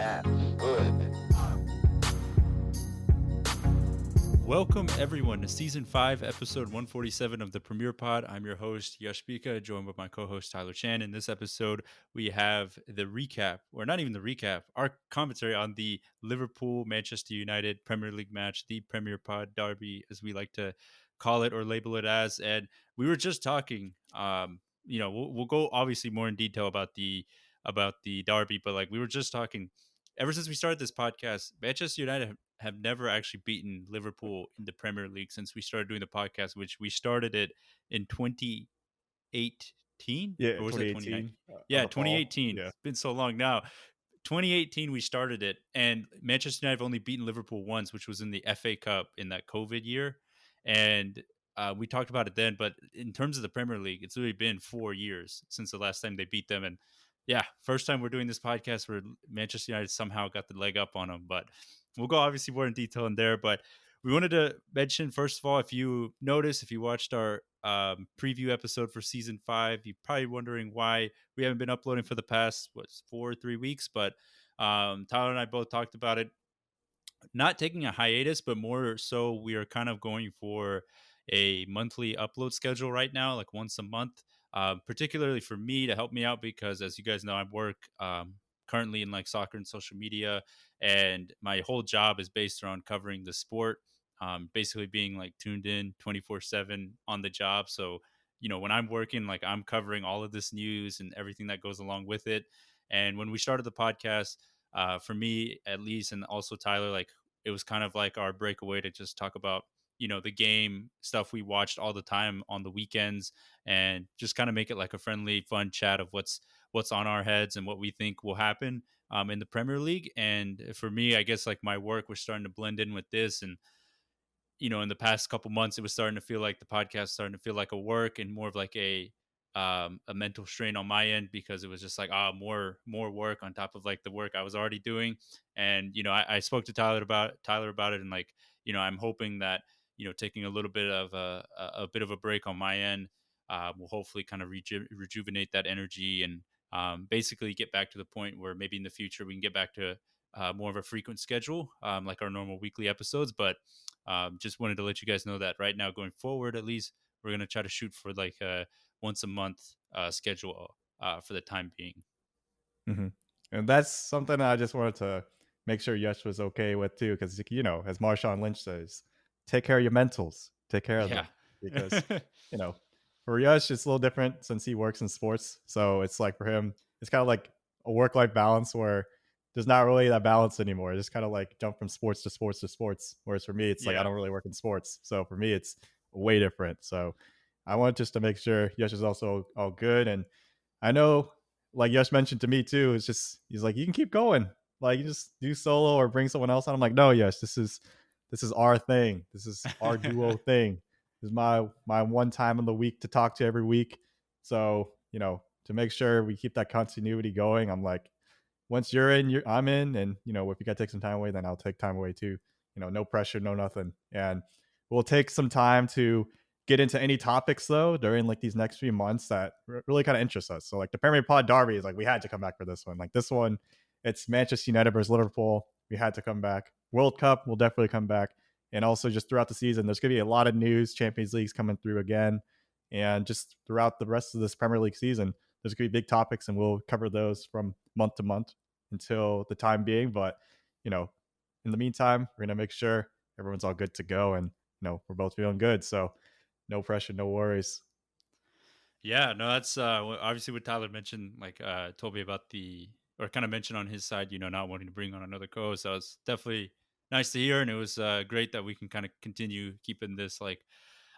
bad. Good. Welcome, everyone, to Season 5, Episode 147 of the Premier Pod. I'm your host, Yash Bika, joined by my co-host, Tyler Chan. In this episode, we have the recap, or not even the recap, our commentary on the Liverpool-Manchester United Premier League match, the Premier Pod Derby, as we like to call it or label it as. And we were just talking, we'll go obviously more in detail about the Derby, but like we were just talking, ever since we started this podcast, Manchester United have never actually beaten Liverpool in the Premier League since we started doing the podcast, which we started it in 2018, Yeah, or was that 2019? 2018 of Yeah, the fall. 2018. Yeah. It's been so long now. 2018 we started it, and Manchester United have only beaten Liverpool once, which was in the FA Cup in that COVID year. And we talked about it then, but in terms of the Premier League, it's really been 4 years since the last time they beat them. And yeah, first time we're doing this podcast where Manchester United somehow got the leg up on them. But we'll go obviously more in detail in there. But we wanted to mention, first of all, if you notice, if you watched our preview episode for Season 5, you're probably wondering why we haven't been uploading for the past, 3 weeks. But Tyler and I both talked about it. Not taking a hiatus, but more so we are kind of going for a monthly upload schedule right now, like once a month, particularly for me to help me out because, as you guys know, I work currently in like soccer and social media, and my whole job is based around covering the sport, basically being like tuned in 24/7 on the job. So, when I'm working, like I'm covering all of this news and everything that goes along with it. And when we started the podcast, for me at least, and also Tyler, like it was kind of like our breakaway to just talk about the game stuff we watched all the time on the weekends, and just kind of make it like a friendly, fun chat of what's on our heads and what we think will happen in the Premier League. And for me, I guess like my work was starting to blend in with this, and in the past couple months, it was starting to feel like the podcast starting to feel like a work and more of like a mental strain on my end, because it was just like more work on top of like the work I was already doing. And I spoke to Tyler about it, and like I'm hoping that taking a little bit of a bit of a break on my end will hopefully kind of rejuvenate that energy, and basically get back to the point where maybe in the future we can get back to more of a frequent schedule, like our normal weekly episodes. But just wanted to let you guys know that right now, going forward, at least, we're going to try to shoot for like a once a month schedule for the time being. hmm And that's something I just wanted to make sure Yash was okay with too, because as Marshawn Lynch says, take care of your mentals, take care of them, because you know, for Yash it's a little different since he works in sports. So it's like for him, it's kind of like a work-life balance where there's not really that balance anymore. It's kind of like jump from sports to sports to sports. Whereas for me, it's like I Yeah. don't really work in sports, so for me it's way different. So I wanted just to make sure Yash is also all good. And I know, like Yash mentioned to me too, it's just he's like, you can keep going, like you just do solo or bring someone else on. I'm like, no, Yash, this is our thing. This is our duo thing. This is my one time in the week to talk to every week. So to make sure we keep that continuity going, I'm like, once you're in, I'm in, and if you gotta take some time away, then I'll take time away too. No pressure, no nothing, and we'll take some time to get into any topics though during like these next few months that really kind of interest us. So like the Premier Pod Derby is like we had to come back for this one. Like this one, it's Manchester United versus Liverpool. We had to come back. World Cup will definitely come back, and also just throughout the season, there's gonna be a lot of news. Champions League's coming through again, and just throughout the rest of this Premier League season, there's gonna be big topics, and we'll cover those from month to month until the time being. But in the meantime, we're gonna make sure everyone's all good to go, and we're both feeling good. So no pressure, no worries. Yeah, no, that's obviously what Tyler mentioned, like told me about or kind of mentioned on his side, not wanting to bring on another co-host. That was definitely nice to hear. And it was great that we can kind of continue keeping this like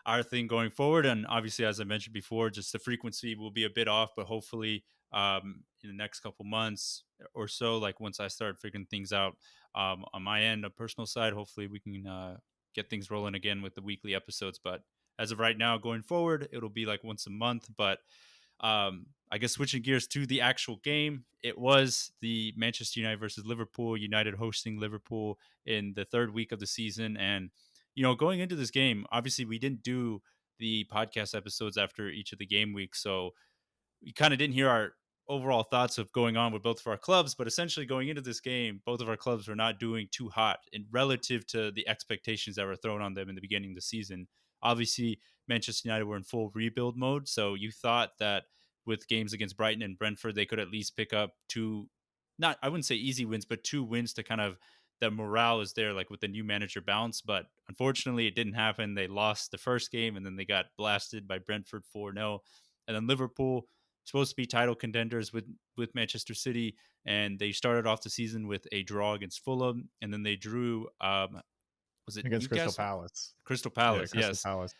our thing going forward. And obviously, as I mentioned before, just the frequency will be a bit off, but hopefully in the next couple months or so, like once I start figuring things out on my end, a personal side, hopefully we can get things rolling again with the weekly episodes. But as of right now, going forward, it'll be like once a month. But I guess switching gears to the actual game, it was the Manchester United versus Liverpool. United hosting Liverpool in the third week of the season. And going into this game, obviously we didn't do the podcast episodes after each of the game weeks, so we kind of didn't hear our overall thoughts of going on with both of our clubs, but essentially going into this game, both of our clubs were not doing too hot in relative to the expectations that were thrown on them in the beginning of the season. Obviously, Manchester United were in full rebuild mode, so you thought that with games against Brighton and Brentford, they could at least pick up two, not I wouldn't say easy wins, but two wins to kind of the morale is there, like with the new manager bounce. But unfortunately, it didn't happen. They lost the first game, and then they got blasted by Brentford 4-0. And then Liverpool, supposed to be title contenders with Manchester City, and they started off the season with a draw against Fulham, and then they drew. Was it against Crystal Newcastle? Palace. Crystal Yeah, Palace, Crystal yes. Palace.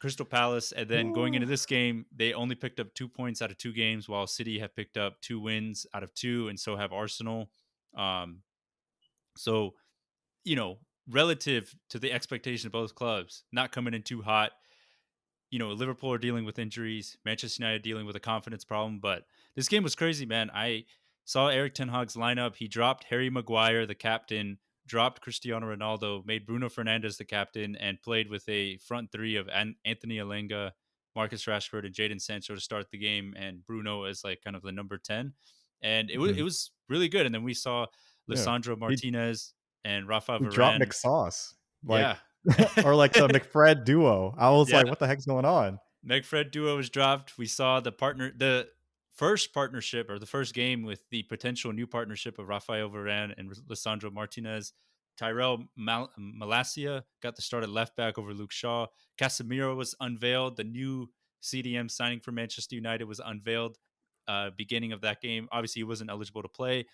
Crystal Palace, and then going into Ooh. this game, they only picked up 2 points out of two games, while City have picked up 2 wins out of two, and so have Arsenal. Um, so relative to the expectation of both clubs, not coming in too hot. Liverpool are dealing with injuries, Manchester United dealing with a confidence problem. But this game was crazy, man. I saw Eric Ten Hag's lineup. He dropped Harry Maguire, the captain, dropped Cristiano Ronaldo, made Bruno Fernandes the captain, and played with a front three of Anthony Alenga, Marcus Rashford, and Jadon Sancho to start the game, and Bruno as like kind of the number 10. And it Mhm. was really good. And then we saw Yeah. Lissandro He Martinez and Rafa he dropped Varane. McSauce, like Yeah. or like the McFred duo. I was Yeah. like, "What the heck's going on?" Megfred duo was dropped. We saw the first partnership or the first game with the potential new partnership of Rafael Varane and Lissandro Martinez. Tyrell Malacia got the start at left back over Luke Shaw. Casemiro was unveiled. The new CDM signing for Manchester United was unveiled beginning of that game. Obviously, he wasn't eligible to play,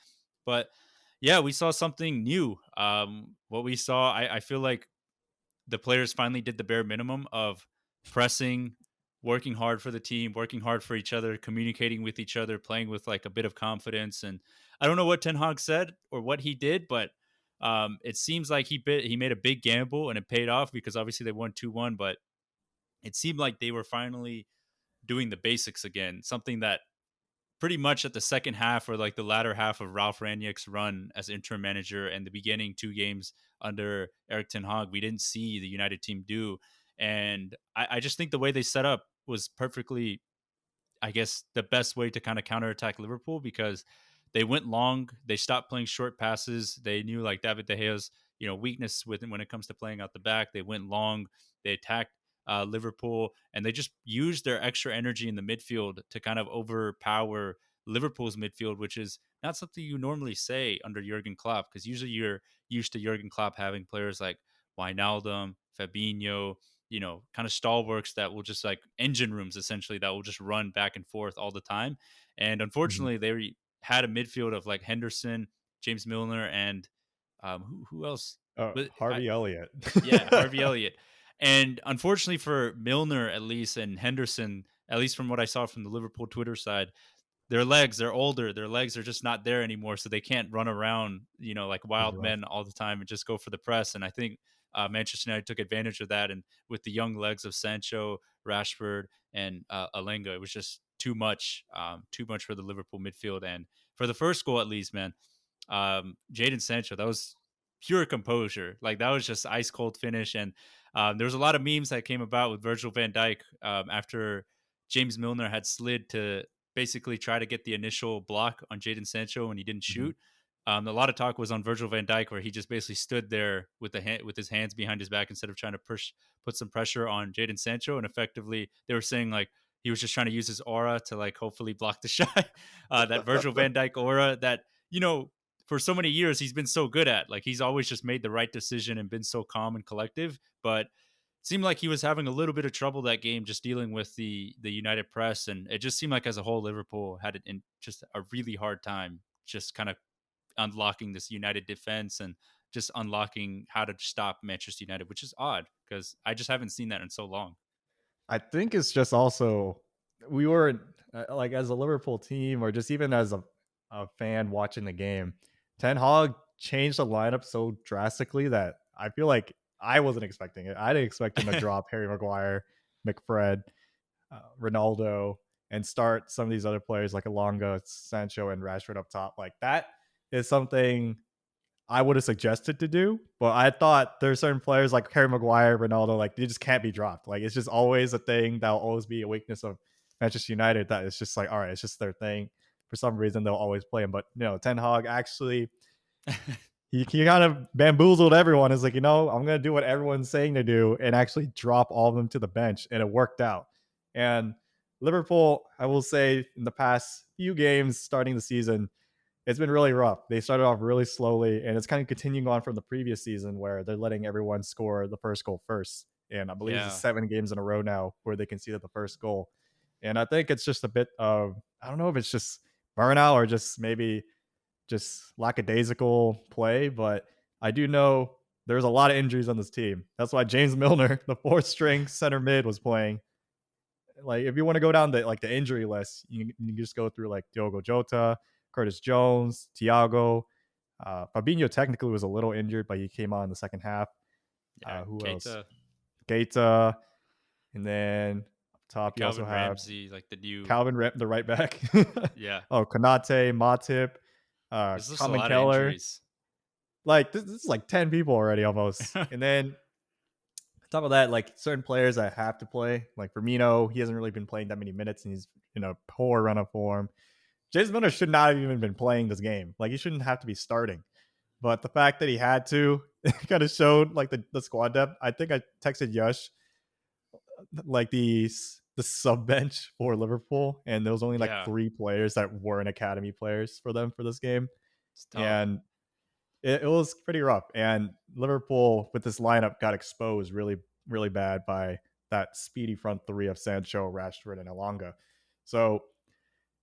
but yeah, we saw something new. What we saw, I feel like the players finally did the bare minimum of pressing, working hard for the team, working hard for each other, communicating with each other, playing with like a bit of confidence. And I don't know what Ten Hag said or what he did, but it seems like he made a big gamble and it paid off because obviously they won 2-1. But it seemed like they were finally doing the basics again, something that pretty much at the second half or like the latter half of Ralph Ranierick's run as interim manager and the beginning two games under Eric Ten Hag, we didn't see the United team do. And I just think the way they set up was perfectly, I guess, the best way to kind of counterattack Liverpool because they went long. They stopped playing short passes. They knew like David De Gea's weakness with when it comes to playing out the back. They went long. They attacked Liverpool, and they just used their extra energy in the midfield to kind of overpower Liverpool's midfield, which is not something you normally say under Jurgen Klopp because usually you're used to Jurgen Klopp having players like Wijnaldum, Fabinho, kind of stalwarts that will just like engine rooms essentially that will just run back and forth all the time. And Mhm. unfortunately, they had a midfield of like Henderson, James Milner, and who else? But Harvey Elliott. yeah, Harvey Elliott. And unfortunately for Milner, at least, and Henderson, at least from what I saw from the Liverpool Twitter side, they're older, their legs are just not there anymore, so they can't run around, like It's wild rough. men all the time and just go for the press. And I think Manchester United took advantage of that, and with the young legs of Sancho, Rashford, and Alenga, it was just too much for the Liverpool midfield. And for the first goal, at least, man, Jadon Sancho, that was pure composure. Like that was just ice cold finish. And there was a lot of memes that came about with Virgil van Dijk after James Milner had slid to basically try to get the initial block on Jadon Sancho when he didn't Mhm. shoot. A lot of talk was on Virgil van Dijk where he just basically stood there with with his hands behind his back instead of trying to put some pressure on Jadon Sancho. And effectively, they were saying like he was just trying to use his aura to like hopefully block the shot. That Virgil van Dijk aura that for so many years he's been so good at. Like he's always just made the right decision and been so calm and collective. But it seemed like he was having a little bit of trouble that game just dealing with the United press, and it just seemed like as a whole Liverpool had it in just a really hard time just kind of unlocking this United defense and just unlocking how to stop Manchester United, which is odd because I just haven't seen that in so long. I think it's just also we were like as a Liverpool team or just even as a fan watching the game, Ten Hag changed the lineup so drastically that I feel like I wasn't expecting it. I didn't expect him to drop Harry Maguire, McFred, Ronaldo, and start some of these other players like Alonga, Sancho, and Rashford up top. Like that is something I would have suggested to do, but I thought there's certain players like Harry Maguire, Ronaldo, like they just can't be dropped. Like it's just always a thing that'll always be a weakness of Manchester United. That it's just like, all right, it's just their thing. for some reason they'll always play him. But Ten Hag actually he kind of bamboozled everyone. Is like, I'm gonna do what everyone's saying to do and actually drop all of them to the bench, and it worked out. And Liverpool, I will say, in the past few games starting the season, it's been really rough. They started off really slowly, and it's kind of continuing on from the previous season where they're letting everyone score the first goal first. And I believe it's Yeah. 7 games in a row now where they conceded the first goal. And I think it's just a bit of, I don't know if it's just burnout or just maybe just lackadaisical play, but I do know there's a lot of injuries on this team. That's why James Milner, the fourth string center mid, was playing. Like, if you want to go down the injury list, you just go through like Diogo Jota, Curtis Jones, Thiago. Fabinho technically was a little injured, but he came on in the second half. Yeah. Who else? Keita, Keita, and then up top you also Calvin have Ramsey, like the new. Calvin Rip, the right back. Yeah. Oh, Konate, Matip, There's just a Common lot of Keller. injuries. Like this is like 10 people already almost. And then on top of that, like certain players that have to play, like Firmino, he hasn't really been playing that many minutes, and he's in a poor run of form. James Milner should not have even been playing this game. Like, he shouldn't have to be starting. But the fact that he had to, it kind of showed like the squad depth. I think I texted Yush like the sub bench for Liverpool, and there was only like Yeah. 3 players that weren't academy players for them for this game, It's tough. and it was pretty rough. And Liverpool with this lineup got exposed really really bad by that speedy front three of Sancho, Rashford, and Elanga. So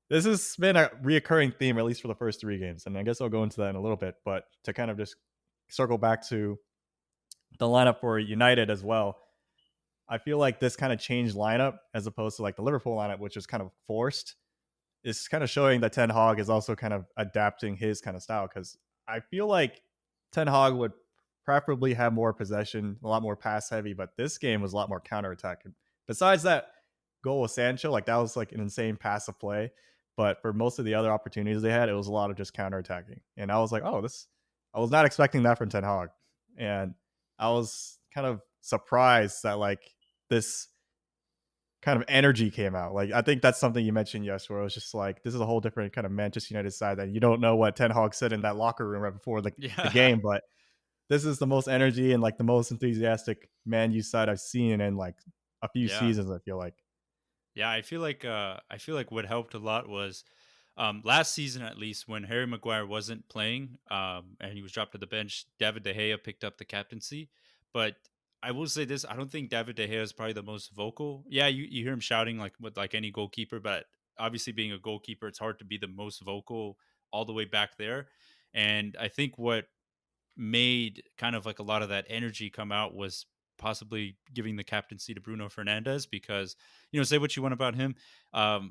this has been a reoccurring theme, at least for the first 3 games, and I guess I'll go into that in a little bit. But to kind of just circle back to the lineup for United as well, I feel like this kind of changed lineup as opposed to like the Liverpool lineup, which is kind of forced. It's kind of showing that Ten Hag is also kind of adapting his kind of style, because I feel like Ten Hag would preferably have more possession, a lot more pass heavy, but this game was a lot more counterattack. And besides that goal with Sancho, like that was like an insane pass of play. But for most of the other opportunities they had, it was a lot of just counterattacking. And I was like, oh, this, I was not expecting that from Ten Hag. And I was kind of surprised that like this kind of energy came out. Like, I think that's something you mentioned, yes, where it was just like, this is a whole different kind of Manchester United side that you don't know what Ten Hag said in that locker room right before the Yeah. game. But this is the most energy and like the most enthusiastic Man U side I've seen in like a few Yeah. seasons, I feel like. Yeah, I feel like what helped a lot was last season, at least, when Harry Maguire wasn't playing and he was dropped to the bench, David De Gea picked up the captaincy. But I will say this: I don't think David De Gea is probably the most vocal. Yeah, you hear him shouting like with like any goalkeeper, but obviously being a goalkeeper, it's hard to be the most vocal all the way back there. And I think what made kind of like a lot of that energy come out was possibly giving the captaincy to Bruno Fernandes, because say what you want about him,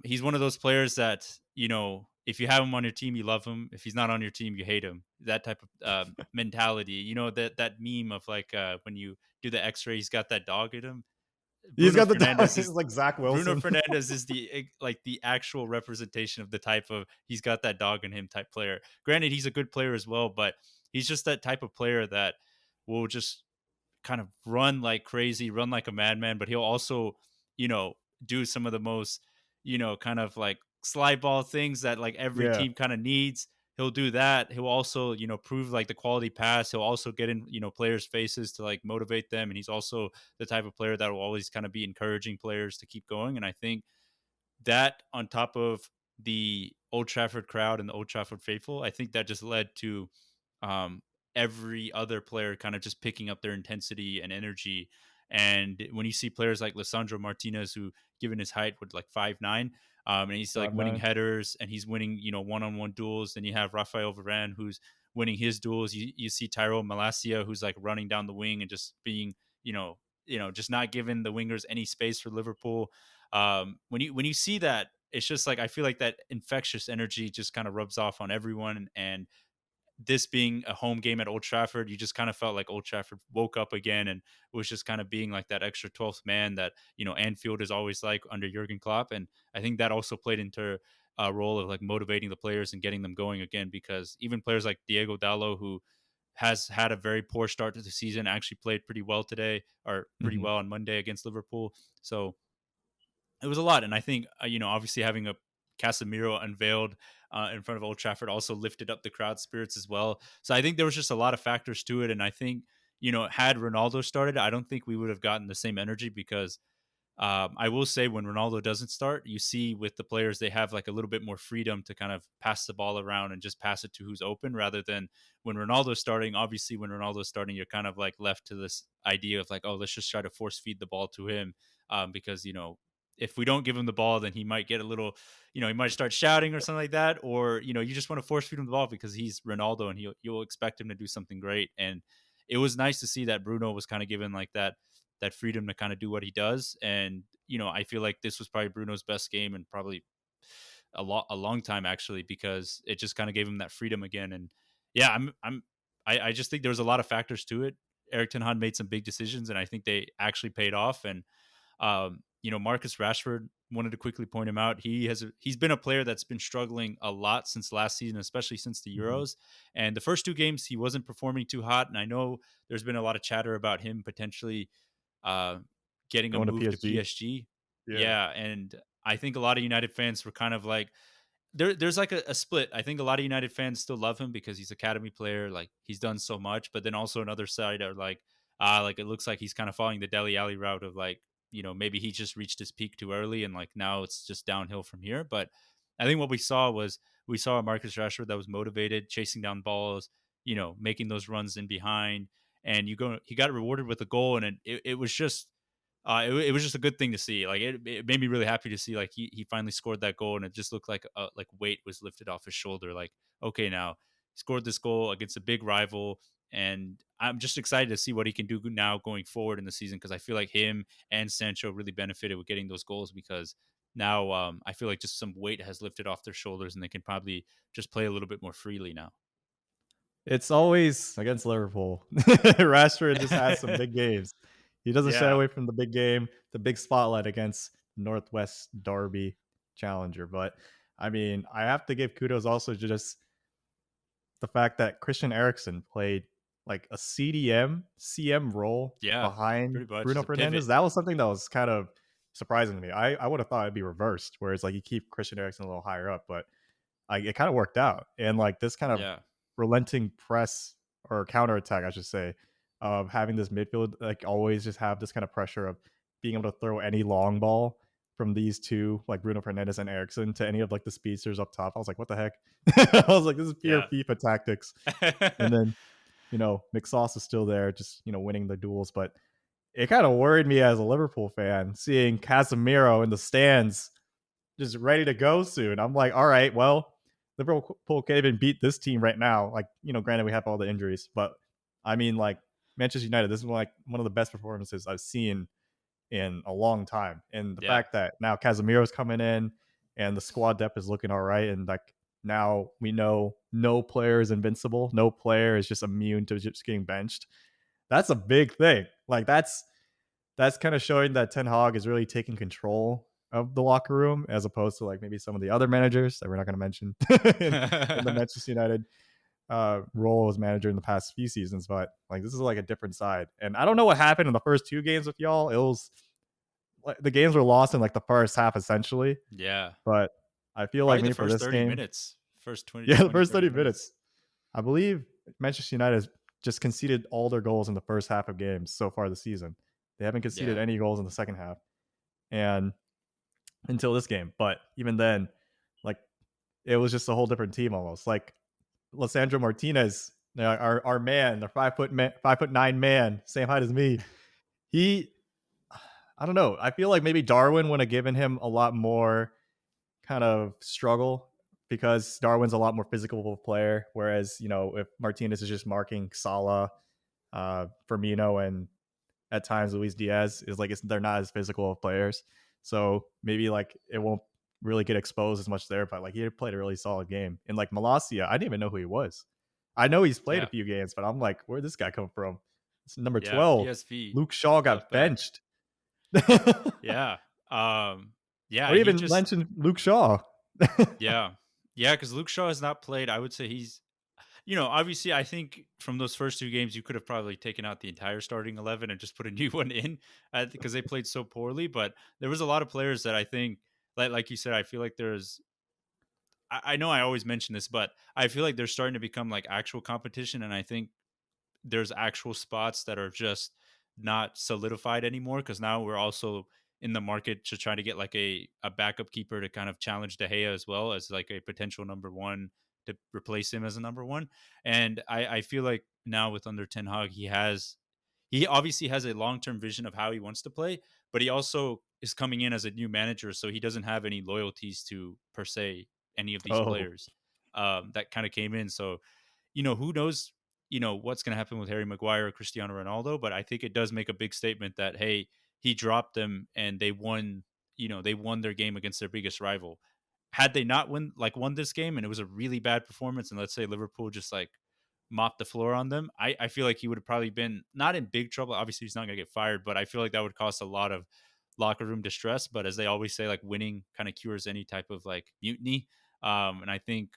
he's one of those players that if you have him on your team you love him, if he's not on your team you hate him, that type of mentality, that meme of like when you do the x-ray, he's got that dog in him. He's Bruno got the dog. Fernandes He's is like Zach Bruno Wilson. Fernandes is like the actual representation of the type of he's got that dog in him type player. Granted, he's a good player as well, but he's just that type of player that will just kind of run like crazy, run like a madman, but he'll also, you know, do some of the most, kind of like slide ball things that like every Yeah. team kind of needs. He'll do that. He'll also, prove like the quality pass. He'll also get in, players' faces to like motivate them. And he's also the type of player that will always kind of be encouraging players to keep going. And I think that on top of the Old Trafford crowd and the Old Trafford faithful, I think that just led to um, every other player kind of just picking up their intensity and energy. And when you see players like Lissandro Martinez, who, given his height, would like 5'9", and he's like winning 5'9". headers and he's winning, one-on-one duels. Then you have Rafael Varane, who's winning his duels. You see Tyrone Malacia, who's like running down the wing and just being, just not giving the wingers any space for Liverpool. When you see that, it's just like I feel like that infectious energy just kind of rubs off on everyone. And this being a home game at Old Trafford, you just kind of felt like Old Trafford woke up again and was just kind of being like that extra 12th man that, Anfield is always like under Jurgen Klopp. And I think that also played into a role of like motivating the players and getting them going again, because even players like Diego Dallo, who has had a very poor start to the season, actually played pretty well today, or pretty Mhm. well on Monday against Liverpool. So it was a lot. And I think, obviously having a Casemiro unveiled in front of Old Trafford also lifted up the crowd spirits as well. So I think there was just a lot of factors to it, and I think had Ronaldo started, I don't think we would have gotten the same energy because I will say when Ronaldo doesn't start, you see with the players they have like a little bit more freedom to kind of pass the ball around and just pass it to who's open rather than when Ronaldo's starting. Obviously, when Ronaldo's starting, you're kind of like left to this idea of like, oh, let's just try to force feed the ball to him because if we don't give him the ball, then he might get a little, he might start shouting or something like that, or you just want to force feed him the ball because he's Ronaldo and you'll expect him to do something great. And it was nice to see that Bruno was kind of given like that freedom to kind of do what he does. And I feel like this was probably Bruno's best game and probably a long time actually because it just kind of gave him that freedom again. And yeah, I just think there was a lot of factors to it. Eric Ten Hag made some big decisions, and I think they actually paid off. And Marcus Rashford, wanted to quickly point him out. He's been a player that's been struggling a lot since last season, especially since the Mhm. Euros. And the first two games, he wasn't performing too hot. And I know there's been a lot of chatter about him potentially uh, getting a Going to move to PSG. PSG. Yeah. Yeah, and I think a lot of United fans were kind of like, there's like a split. I think a lot of United fans still love him because he's academy player, like he's done so much. But then also another side are like it looks like he's kind of following the Deli Alley route of like, maybe he just reached his peak too early and like now it's just downhill from here. But I think what we saw a Marcus Rashford that was motivated, chasing down balls, making those runs in behind, and he got rewarded with a goal, and it was just it was just a good thing to see. Like it made me really happy to see like he finally scored that goal, and it just looked like weight was lifted off his shoulder. Like okay, now he scored this goal against a big rival, and I'm just excited to see what he can do now going forward in the season because I feel like him and Sancho really benefited with getting those goals because now I feel like just some weight has lifted off their shoulders and they can probably just play a little bit more freely now. It's always against Liverpool. Rashford just has some big games. He doesn't shy Yeah, away from the big game, the big spotlight against Northwest Derby challenger. But I mean, I have to give kudos also to just the fact that Christian Eriksen played like a CM role yeah, behind pretty much. Bruno It's a pivot. Fernandes. That was something that was kind of surprising to me. I would have thought it'd be reversed, whereas like you keep Christian Eriksen a little higher up, but it kind of worked out. And like this kind of Yeah, relenting press or counterattack, I should say, of having this midfield like always just have this kind of pressure of being able to throw any long ball from these two, like Bruno Fernandes and Ericsson, to any of like the speedsters up top. I was like, what the heck? I was like, this is pure yeah. FIFA tactics. And then, McSauce is still there, just winning the duels. But it kind of worried me as a Liverpool fan seeing Casemiro in the stands just ready to go soon. I'm like, all right, well, Liverpool can't even beat this team right now. Like, granted we have all the injuries, but I mean, like Manchester United, this is like one of the best performances I've seen in a long time. And the Yeah. fact that now Casemiro's coming in and the squad depth is looking all right, and like now we know no player is invincible, no player is just immune to just getting benched. That's a big thing. Like that's kind of showing that Ten Hag is really taking control of the locker room as opposed to like maybe some of the other managers that we're not going to mention in the Manchester United role as manager in the past few seasons. But like this is like a different side, and I don't know what happened in the first two games with y'all. It was like the games were lost in like the first half essentially, Yeah. but I feel like Probably the maybe for first this 30 game, minutes. First 20, yeah, the 20, first 30 30 minutes. minutes, I believe Manchester United has just conceded all their goals in the first half of games so far this season. They haven't conceded Yeah. any goals in the second half. And until this game. But even then, like it was just a whole different team almost. Like Lissandro Martinez, our man, the 5'9" man, same height as me. He, I don't know. I feel like maybe Darwin would have given him a lot more kind of struggle because Darwin's a lot more physical player. Whereas if Martinez is just marking Salah, Firmino, and at times Luis Diaz is like they're not as physical of players. So maybe like it won't really get exposed as much there, but like he played a really solid game. And like Malasia, I didn't even know who he was. I know he's played a Yeah. few games, but I'm like, where'd this guy come from? It's number Yeah. 12. PSV Luke Shaw got left back. benched. What Yeah. Yeah, do you he even just mention Luke Shaw? yeah. Yeah, because Luke Shaw has not played. I would say he's obviously I think from those first two games you could have probably taken out the entire starting 11 and just put a new one in because they played so poorly. But there was a lot of players that I think like you said, I feel like there's I know I always mention this, but I feel like they're starting to become like actual competition, and I think there's actual spots that are just not solidified anymore because now we're also in the market to try to get like a backup keeper to kind of challenge De Gea as well as like a potential number one to replace him as a number one. And I feel like now with under Ten Hag, he obviously has a long term vision of how he wants to play, but he also is coming in as a new manager, so he doesn't have any loyalties to per se any of these Oh, players that kind of came in. So who knows, what's going to happen with Harry Maguire or Cristiano Ronaldo, but I think it does make a big statement that, hey, he dropped them and they won, they won their game against their biggest rival. Had they not won this game and it was a really bad performance, and let's say Liverpool just like mopped the floor on them, I feel like he would have probably been not in big trouble. Obviously, he's not going to get fired, but I feel like that would cause a lot of locker room distress. But as they always say, like winning kind of cures any type of like mutiny. And I think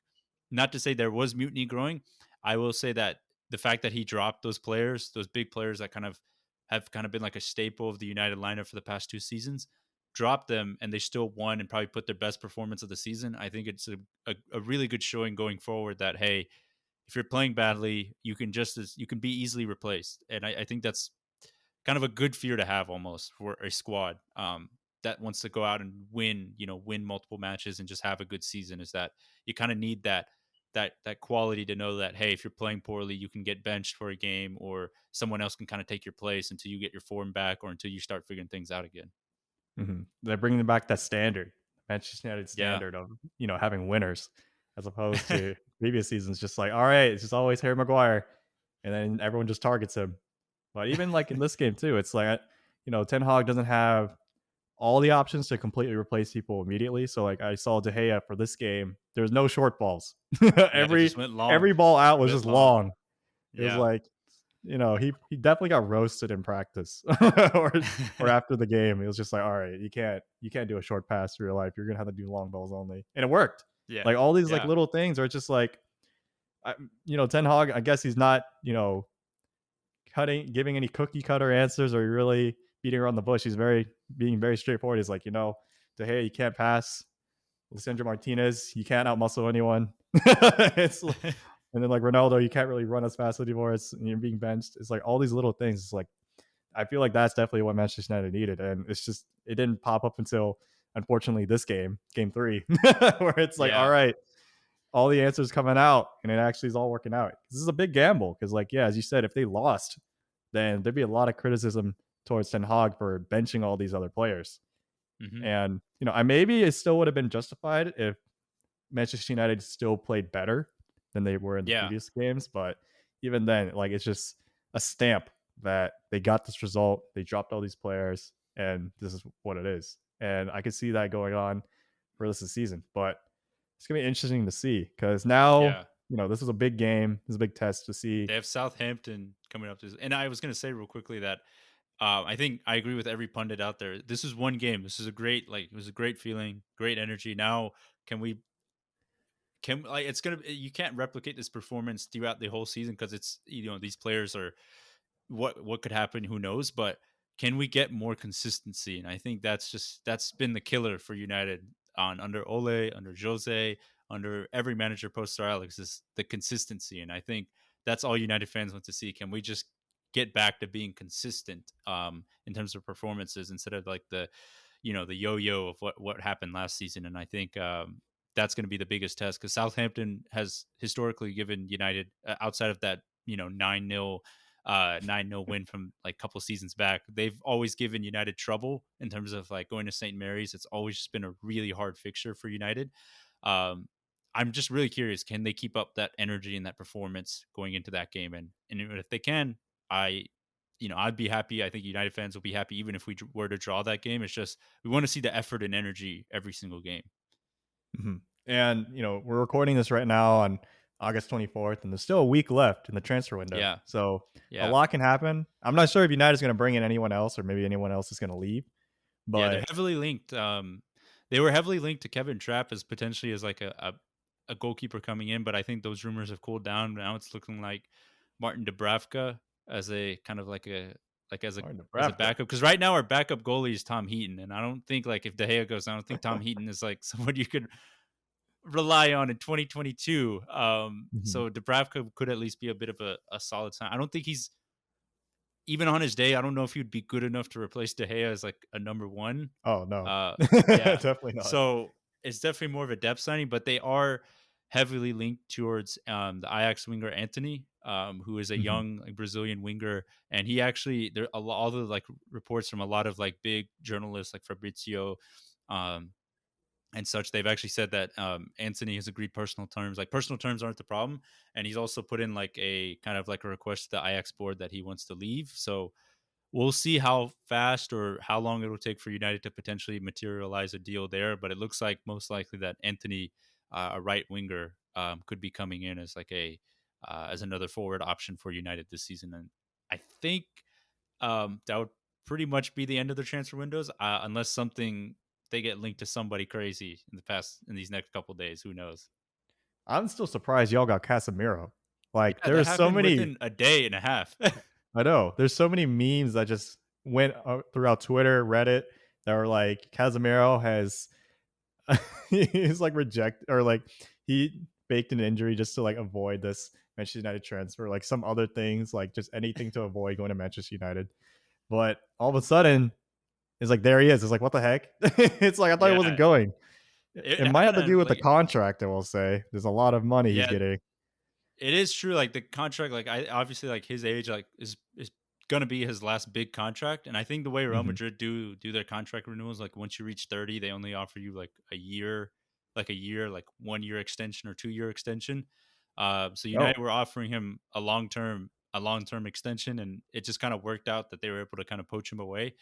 not to say there was mutiny growing. I will say that the fact that he dropped those players, those big players that kind of have kind of been like a staple of the United lineup for the past 2 seasons, dropped them and they still won and probably put their best performance of the season. I think it's a really good showing going forward that, hey, if you're playing badly, you can be easily replaced. And I think that's kind of a good fear to have almost for a squad that wants to go out and win, win multiple matches and just have a good season. Is that you kind of need that quality to know that, hey, if you're playing poorly, you can get benched for a game, or someone else can kind of take your place until you get your form back or until you start figuring things out again. they're bringing back that standard, Manchester United Yeah, standard of having winners, as opposed to previous seasons. Just like, all right, it's just always Harry Maguire, and then everyone just targets him. But even like in this game too, it's like Ten Hag doesn't have all the options to completely replace people immediately. So like I saw De Gea for this game, there's no short balls. yeah, it every just went long. every ball out It was went just long. long. It was Yeah. like he definitely got roasted in practice or after the game. It was just like, all right, you can't do a short pass for your life. You're gonna have to do long balls only, and it worked. Yeah. Like all these like Yeah. little things are just like, Ten Hag. I guess he's not giving any cookie cutter answers or really beating around the bush. He's being very straightforward. He's like, De Gea, you can't pass. Lisandro Martinez, you can't outmuscle anyone. it's and then like Ronaldo, you can't really run as fast anymore. You're being benched. It's like all these little things. It's like I feel like that's definitely what Manchester United needed, and it's just it didn't pop up until unfortunately this game 3, where it's like, all Yeah. right, all the answers coming out, and it actually is all working out. This is a big gamble because, like, yeah, as you said, if they lost, then there'd be a lot of criticism towards Ten Hag for benching all these other players. Hmm. And I maybe it still would have been justified if Manchester United still played better than they were in the Yeah. previous games. But even then, like it's just a stamp that they got this result. They dropped all these players, and this is what it is. And I could see that going on for this season. But it's gonna be interesting to see because now Yeah. this is a big game. This is a big test to see. They have Southampton coming up. And I was going to say real quickly that I think I agree with every pundit out there. This is one game. This is it was a great feeling, great energy. Now, can we, it's going to, you can't replicate this performance throughout the whole season because it's, these players are, what could happen, who knows, but can we get more consistency? And I think that's been the killer for United on under Ole, under Jose, under every manager post Sir Alex, is the consistency. And I think that's all United fans want to see. Can we just get back to being consistent in terms of performances instead of like the yo-yo of what happened last season? And I think that's going to be the biggest test because Southampton has historically given United, outside of that 9-0 win from like a couple seasons back, they've always given United trouble in terms of like going to St. Mary's. It's always just been a really hard fixture for United. Um, I'm just really curious, can they keep up that energy and that performance going into that game? And if they can, I I'd be happy. I think United fans will be happy even if we were to draw that game. It's just we want to see the effort and energy every single game. And we're recording this right now on August 24th, and there's still a week left in the transfer window. Yeah. So a Yeah. lot can happen. I'm not sure if United's going to bring in anyone else, or maybe anyone else is going to leave. Yeah, they're But heavily linked. They were heavily linked to Kevin Trapp as potentially as like a goalkeeper coming in, but I think those rumors have cooled down. Now it's looking like Martin Dubravka as a kind of like a like Martin as a Nebraska. backup, because right now our backup goalie is Tom Heaton, and I don't think like if De Gea goes down, I don't think Tom Heaton is like someone you could rely on in 2022. Mhm. So Dubravka could at least be a bit of a solid sign. I don't think he's even on his day. I don't know if he'd be good enough to replace De Gea as like a number one. Oh, no. Uh, yeah. Definitely not. So it's definitely more of a depth signing, but they are heavily linked towards the Ajax winger Anthony, who is a Mhm. young like, Brazilian winger, and he actually there all the like reports from a lot of like big journalists like Fabrizio, um, and such. They've actually said that Anthony has agreed personal terms. Like personal terms aren't the problem, and he's also put in like a kind of like a request to the Ajax board that he wants to leave. So we'll see how fast or how long it will take for United to potentially materialize a deal there. But it looks like most likely that Anthony, a right winger, could be coming in as like a as another forward option for United this season. And I think that would pretty much be the end of their transfer windows, unless something they get linked to somebody crazy in these next couple days. Who knows? I'm still surprised y'all got Casemiro. Like, Yeah, there that are so happened many within a day and a half. I know. There's so many memes that just went throughout Twitter, Reddit that were like Casemiro has he's like reject or like he baked an injury just to like avoid this Manchester United transfer, like some other things, like just anything to avoid going to Manchester United. But all of a sudden, it's like there he is. It's like what the heck? It's like I thought he wasn't Yeah, going. it It might have happened to do on with the like contract. I will say there's a lot of money he's yeah. getting. It is true, like, the contract, like, I obviously, like, his age, like, is gonna be his last big contract, and I think the way Real Hmm. Madrid do their contract renewals, like, once you reach 30, they only offer you, like, a year, like, 1-year extension or 2-year extension. So United Oh, were offering him a long-term extension, and it just kinda worked out that they were able to kinda poach him away.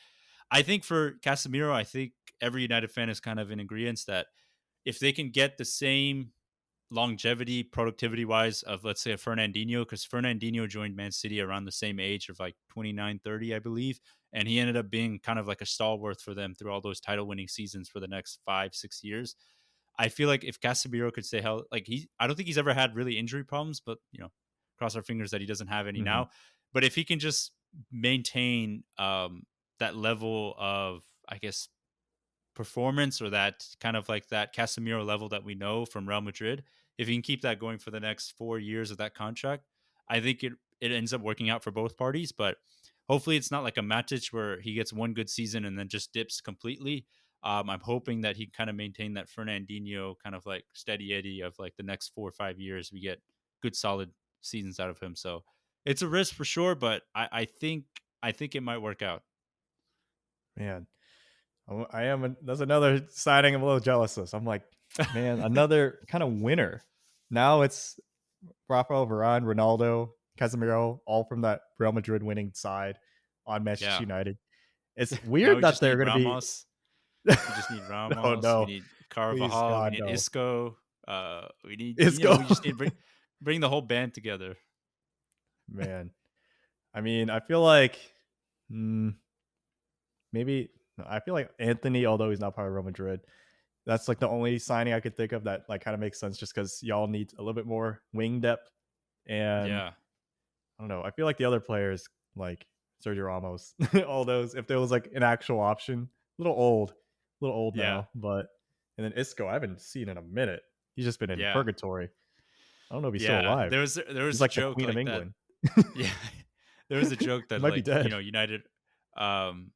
I think for Casemiro, I think every United fan is kind of in agreeance that if they can get the same longevity, productivity wise, of let's say a Fernandinho, because Fernandinho joined Man City around the same age of like 29, 30, I believe. And he ended up being kind of like a stalwart for them through all those title winning seasons for the next 5, 6 years. I feel like if Casemiro could stay healthy, like I don't think he's ever had really injury problems, but cross our fingers that he doesn't have any hmm, now. But if he can just maintain that level of, I guess, performance or that kind of like that Casemiro level that we know from Real Madrid, if he can keep that going for the next 4 years of that contract, I think it ends up working out for both parties. But hopefully, it's not like a Matic where he gets one good season and then just dips completely. I'm hoping that he kind of maintain that Fernandinho kind of like steady eddy of like the next 4 or 5 years. We get good solid seasons out of him. So it's a risk for sure, but I think it might work out. man. I am. That's another signing I'm a little jealous of. So I'm like, man, another kind of winner. Now it's Rafael Varane, Ronaldo, Casemiro, all from that Real Madrid winning side on Manchester Yeah. United. It's Now weird we that just they're need going to be. Ramos. We just need No, Ramos. We no, need please, Carvajal. We God, need no. Isco. We need It's go, we just need to bring the whole band together. man. I mean, I feel like mm, maybe I feel like Anthony, although he's not part of Real Madrid, that's like the only signing I could think of that like kind of makes sense, just because y'all need a little bit more wing depth. And Yeah, I don't know. I feel like the other players, like Sergio Ramos, all those, if there was like an actual option, a little old yeah, now. But and then Isco, I haven't seen in a minute. He's just been in yeah, purgatory. I don't know if he's still yeah. alive. There was He's a like the joke Queen of like that. England. Yeah, there was a joke He that might be like dead. United. Um,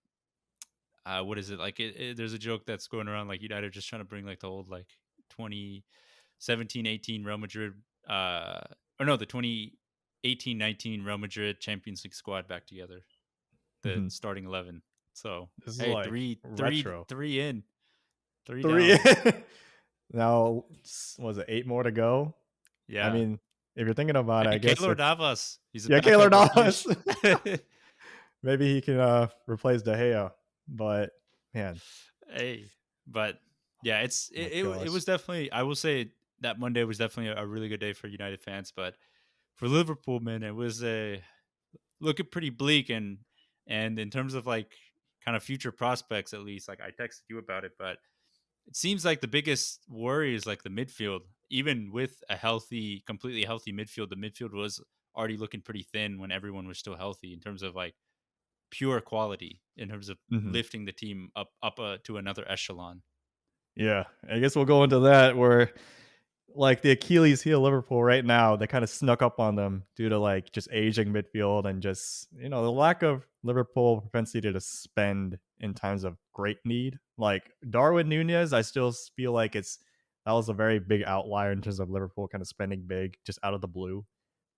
what is it like? There's a joke that's going around like United just trying to bring like the old like 2017, 18 Real Madrid. Or no, the 2018, 19 Real Madrid Champions League squad back together. The Mhm. starting 11. So This is hey, like three, three, retro. three in, three Three. down. Now, was it 8 more to go? I Yeah. mean, if you're thinking about it, I Hey, guess Keylor if Navas. He's a yeah, Keylor backup if you. Navas. Maybe he can replace De Gea. But man, Hey, but yeah, oh my it gosh. was definitely. I will say that Monday was definitely a really good day for United fans, but for Liverpool, man, it was a looking pretty bleak and in terms of like kind of future prospects, at least. Like I texted you about it, but it seems like the biggest worry is like the midfield. Even with a completely healthy midfield, the midfield was already looking pretty thin when everyone was still healthy in terms of like pure quality, in terms of Mhm. lifting the team up to another echelon. Yeah, I guess we'll go into that where like the Achilles heel Liverpool right now, they kind of snuck up on them due to like just aging midfield and just the lack of Liverpool propensity to spend in times of great need. Like Darwin Nunez, I still feel like that was a very big outlier in terms of Liverpool kind of spending big just out of the blue.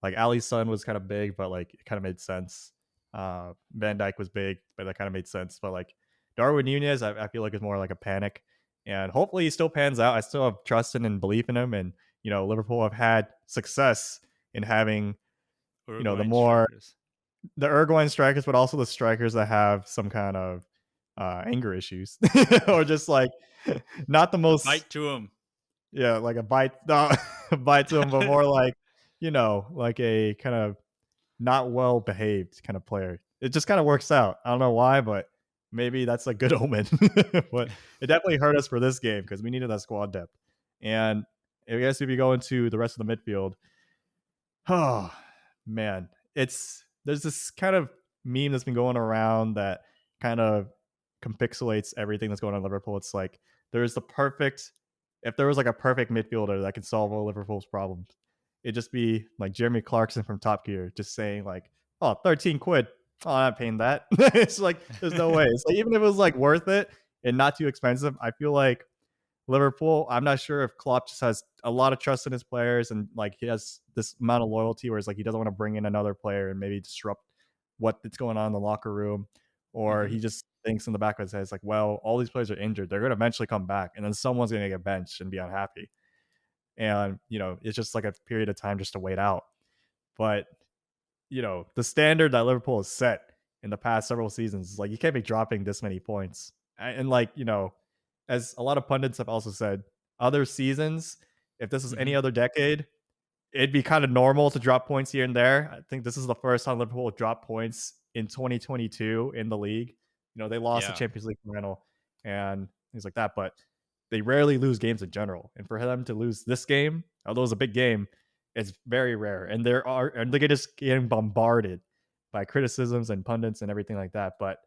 Like Ali's son was kind of big, but like it kind of made sense. Van Dyke was big, but that kind of made sense. But like Darwin Nunez, I feel like is more like a panic, and hopefully he still pans out. I still have trust in and belief in him, and Liverpool have had success in having the Uruguayan more strikers. the Uruguayan strikers, but also the strikers that have some kind of anger issues, or just like not the most, Bite to him. yeah, like a bite, no, a bite to him, but more like like a kind of not well behaved kind of player. It just kind of works out. I don't know why, but maybe that's a good omen. But it definitely hurt us for this game because we needed that squad depth. And I guess if you go into the rest of the midfield, oh man, there's this kind of meme that's been going around that kind of compixelates everything that's going on in Liverpool. It's like there's the perfect if there was like a perfect midfielder that could solve all Liverpool's problems, it'd just be like Jeremy Clarkson from Top Gear, just saying like, "Oh, 13 quid. Oh, I'm not paying that." It's like there's no way. It's like even if it was like worth it and not too expensive, I feel like Liverpool, I'm not sure if Klopp just has a lot of trust in his players and like he has this amount of loyalty where it's like he doesn't want to bring in another player and maybe disrupt what's going on in the locker room. Or Hmm. he just thinks in the back of his head, it's like, well, all these players are injured. They're going to eventually come back and then someone's going to get benched and be unhappy. And, it's just like a period of time just to wait out. But, the standard that Liverpool has set in the past several seasons is like you can't be dropping this many points. And like, as a lot of pundits have also said, other seasons, if this was Hmm. any other decade, it'd be kind of normal to drop points here and there. I think this is the first time Liverpool dropped points in 2022 in the league. They lost the Yeah. Champions League final and things like that, but they rarely lose games in general. And for them to lose this game, although it was a big game, it's very rare. And they get just getting bombarded by criticisms and pundits and everything like that. But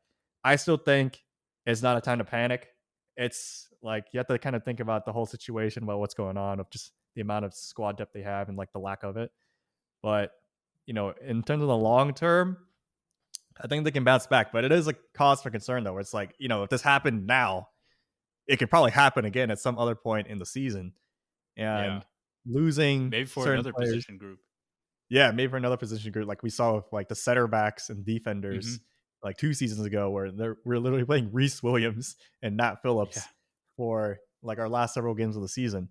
I still think it's not a time to panic. It's like you have to kind of think about the whole situation, about what's going on, of just the amount of squad depth they have and like the lack of it. But in terms of the long term, I think they can bounce back. But it is a cause for concern though, where it's like, if this happened now, it could probably happen again at some other point in the season. Yeah. And losing Maybe for certain another players, position group. yeah, maybe for another position group, like we saw with like the center backs and defenders Hmm. like 2 seasons ago, where we're literally playing Reese Williams and Nat Yeah. Phillips for like our last several games of the season.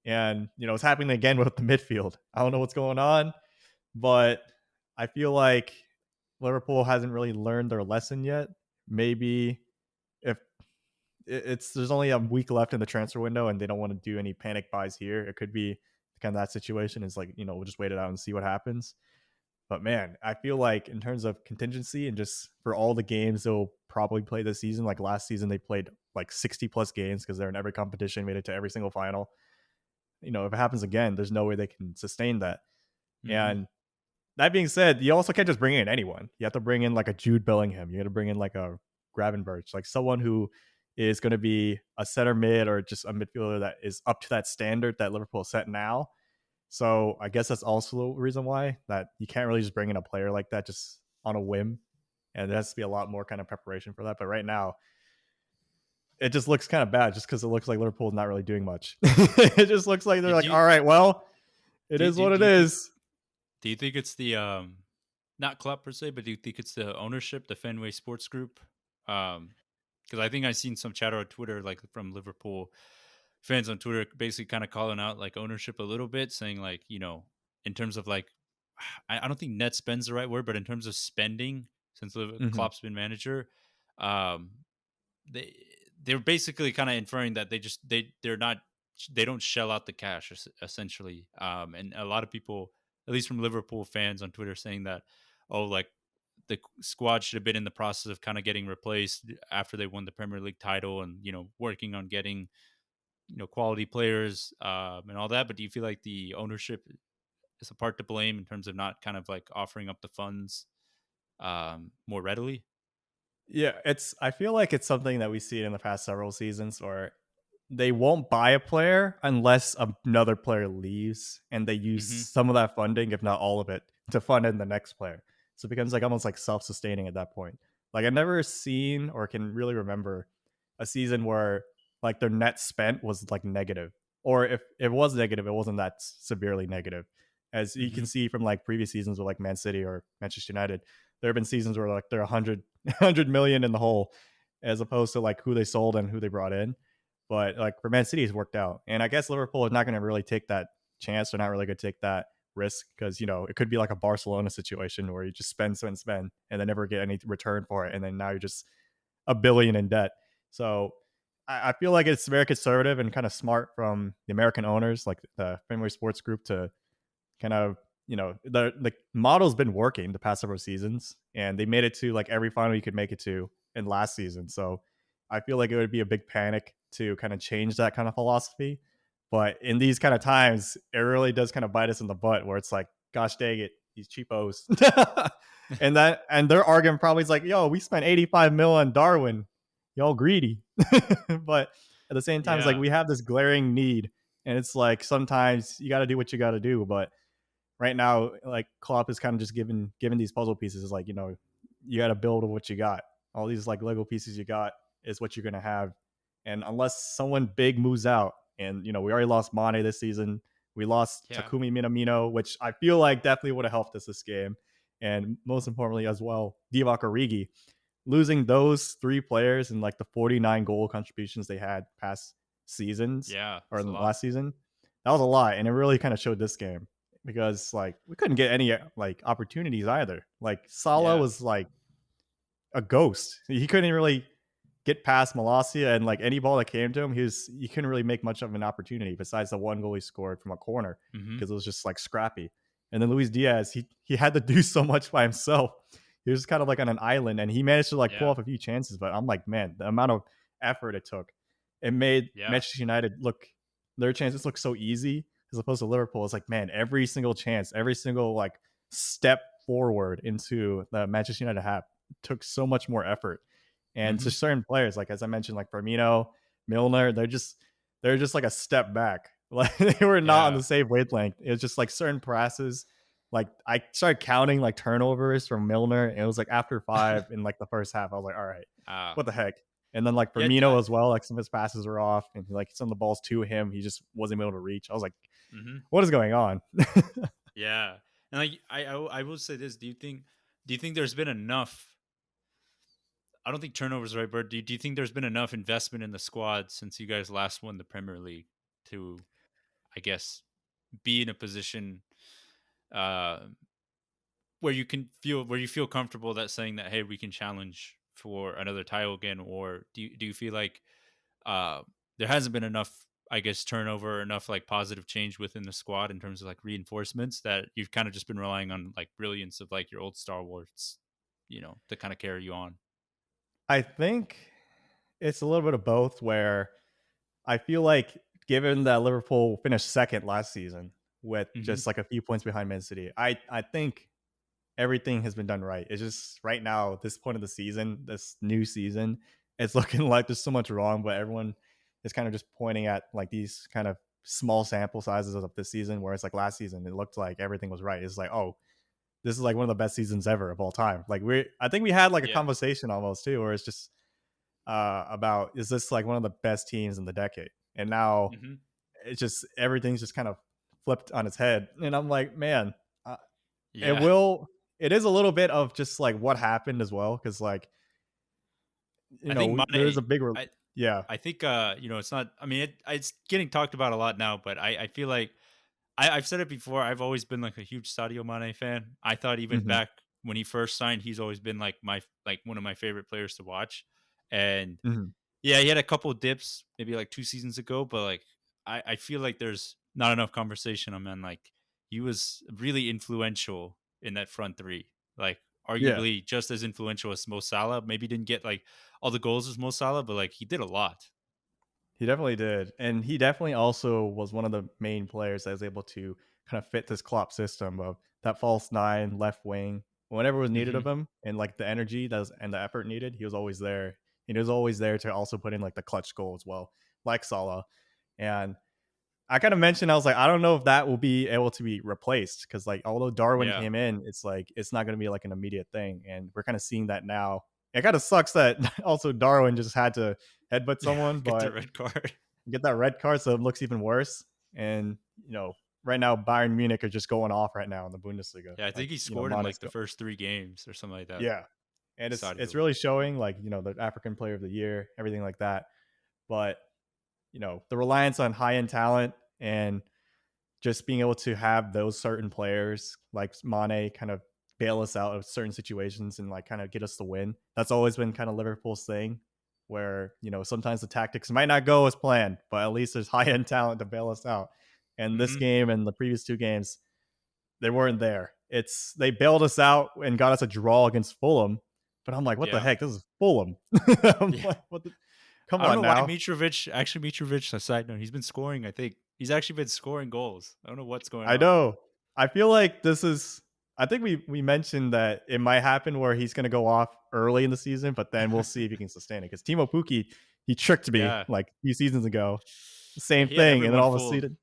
And it's happening again with the midfield. I don't know what's going on, but I feel like Liverpool hasn't really learned their lesson yet. Maybe if it's there's only a week left in the transfer window and they don't want to do any panic buys here, it could be kind of that situation. Is like, we'll just wait it out and see what happens. But man, I feel like in terms of contingency and just for all the games they'll probably play this season, like last season they played like 60 plus games because they're in every competition, made it to every single final. If it happens again, there's no way they can sustain that. Hmm. And that being said, you also can't just bring in anyone. You have to bring in like a Jude Bellingham. You got to bring in like a Gravenberch, like someone who is going to be a center mid or just a midfielder that is up to that standard that Liverpool set now. So I guess that's also the reason why that you can't really just bring in a player like that just on a whim. And there has to be a lot more kind of preparation for that. But right now, it just looks kind of bad just because it looks like Liverpool's not really doing much. It just looks like they're Did like, you all right, well, it is what it do you think is. it's the not Klopp per se, but do you think it's the ownership, the Fenway Sports Group? Because I think I've seen some chatter on Twitter, like from Liverpool fans on Twitter, basically kind of calling out like ownership a little bit, saying like, in terms of like, I don't think net spend's the right word, but in terms of spending, since Mhm. Klopp's been manager, um, they they're basically kind of inferring that they're not they don't shell out the cash essentially. And a lot of people, at least from Liverpool fans on Twitter, saying that, oh, like the squad should have been in the process of kind of getting replaced after they won the Premier League title, and working on getting quality players, and all that. But do you feel like the ownership is a part to blame in terms of not kind of like offering up the funds more readily? Yeah, I feel like it's something that we see in the past several seasons, or they won't buy a player unless another player leaves, and they use Hmm. some of that funding, if not all of it, to fund in the next player. So it becomes like almost like self-sustaining at that point. Like I've never seen or can really remember a season where like their net spent was like negative, or if it was negative, it wasn't that severely negative. As you can Hmm. see from like previous seasons with like Man City or Manchester United, there have been seasons where like they're 100 million in the hole, as opposed to like who they sold and who they brought in. But like for Man City, it's worked out, and I guess Liverpool is not going to really take that chance. They're not really going to take that risk because it could be like a Barcelona situation where you just spend, and then never get any return for it, and then now you're just a billion in debt. So I feel like it's very conservative and kind of smart from the American owners, like the Fenway Sports Group, to kind of the model's been working the past several seasons, and they made it to like every final you could make it to in last season. So I feel like it would be a big panic to kind of change that kind of philosophy. But in these kind of times, it really does kind of bite us in the butt, where it's like, gosh dang it, these cheapos. And their argument probably is like, yo, we spent 85 mil on Darwin, y'all greedy. But at the same time, it's like Yeah. we have this glaring need, and it's like sometimes you got to do what you got to do. But right now, like Klopp is kind of just giving these puzzle pieces. It's like, you got to build what you got. All these like Lego pieces you got is what you're gonna have. And unless someone big moves out, and we already lost Mane this season, we lost Yeah. Takumi Minamino, which I feel like definitely would have helped us this game, and most importantly as well, Divock Origi. Losing those three players and like the 49 goal contributions they had past seasons Yeah. or It's a in the lot. last season, that was a lot, and it really kind of showed this game because like we couldn't get any like opportunities either. Like Salah Yeah. was like a ghost. He couldn't really get past Malasia, and like any ball that came to him, he couldn't really make much of an opportunity besides the one goal he scored from a corner Hmm. because it was just like scrappy. And then Luis Diaz, he had to do so much by himself. He was kind of like on an island, and he managed to like pull Yeah. off a few chances. But I'm like, man, the amount of effort it took, it made Yeah. Manchester United look their chances look so easy as opposed to Liverpool. It's like, man, every single chance, every single like step forward into the Manchester United half took so much more effort. And to Hmm. certain players, like as I mentioned, like Firmino, Milner, they're just like a step back. Like they were not on Yeah. the same wavelength. It was just like certain passes. Like I started counting like turnovers from Milner, and it was like after five in like the first half. I was like, all right, uh, what the heck? And then like yeah. Firmino as well, like some of his passes were off, and like some of the balls to him, he just wasn't able to reach. I was like, Hmm. what is going on? Yeah. And like I will say this. Do you think there's been enough? I don't think turnovers right, but do you think there's been enough investment in the squad since you guys last won the Premier League to, I guess, be in a position uh, where you feel comfortable that saying that, hey, we can challenge for another title again? Or do you feel like uh, there hasn't been enough, I guess, turnover, enough like positive change within the squad in terms of like reinforcements, that you've kind of just been relying on like brilliance of like your old Star Wars, to kind of carry you on? I think it's a little bit of both. Where I feel like, given that Liverpool finished second last season with Hmm. just like a few points behind Man City, I think everything has been done right. It's just right now, this point of the season, this new season, it's looking like there's so much wrong, but everyone is kind of just pointing at like these kind of small sample sizes of this season, whereas like last season, it looked like everything was right. It's like, oh, this is like one of the best seasons ever of all time. Like I think we had like a Yeah. conversation almost too, where it's just about, is this like one of the best teams in the decade? And now Hmm. it's just everything's just kind of flipped on its head, and I'm like, man, uh, it Yeah. will. It is a little bit of just like what happened as well, because like I think there is Mane. a big I yeah. I think it's not. I mean, it's getting talked about a lot now, but I feel like I've said it before. I've always been like a huge Sadio Mane fan. I thought even Hmm. back when he first signed, he's always been like one of my favorite players to watch. And Hmm. yeah, he had a couple of dips maybe like 2 seasons ago, but like I feel like there's not enough conversation on man. Like he was really influential in that front three. Like Yeah, arguably just as influential as Mo Salah. Maybe didn't get like all the goals as Mo Salah, but like he did a lot. he definitely did, and he definitely also was one of the main players that was able to kind of fit this Klopp system of that false nine, left wing. Whenever it was needed Hmm. of him, and like the energy that was and the effort needed, he was always there. And he was always there to also put in like the clutch goal as well. like Salah. And I kind of mentioned, I was like, I don't know if that will be able to be replaced because, like, although Darwin Yeah. came in, it's like it's not going to be like an immediate thing, and we're kind of seeing that now. It kind of sucks that also Darwin just had to headbutt Yeah. someone, Get the but red card. get that red card, so it looks even worse. And right now Bayern Munich are just going off right now in the Bundesliga. Yeah, I Like think he scored in Mane's like the go, first 3 games or something like that. yeah, and it's Sadio. really showing, like the African Player of the Year, everything like that. But the reliance on high end talent and just being able to have those certain players like Mane kind of bail us out of certain situations and like kind of get us the win. That's always been kind of Liverpool's thing, where sometimes the tactics might not go as planned, but at least there's high end talent to bail us out. And this Hmm. game and the previous two games, they weren't there. They bailed us out and got us a draw against Fulham. But I'm like, what the Yeah. heck? This is Fulham. I'm Yeah. like, what the? Come I don't on know why now. Mitrovic, a side note, he's been scoring, I think. He's actually been scoring goals. I don't know what's going I on. know. I feel like this is. I think we mentioned that it might happen where he's going to go off early in the season, but then we'll see if he can sustain it. Because Timo Pukki, he tricked me Yeah. like a few seasons ago. Yeah, Same he had thing, and then everyone all of a fooled. sudden,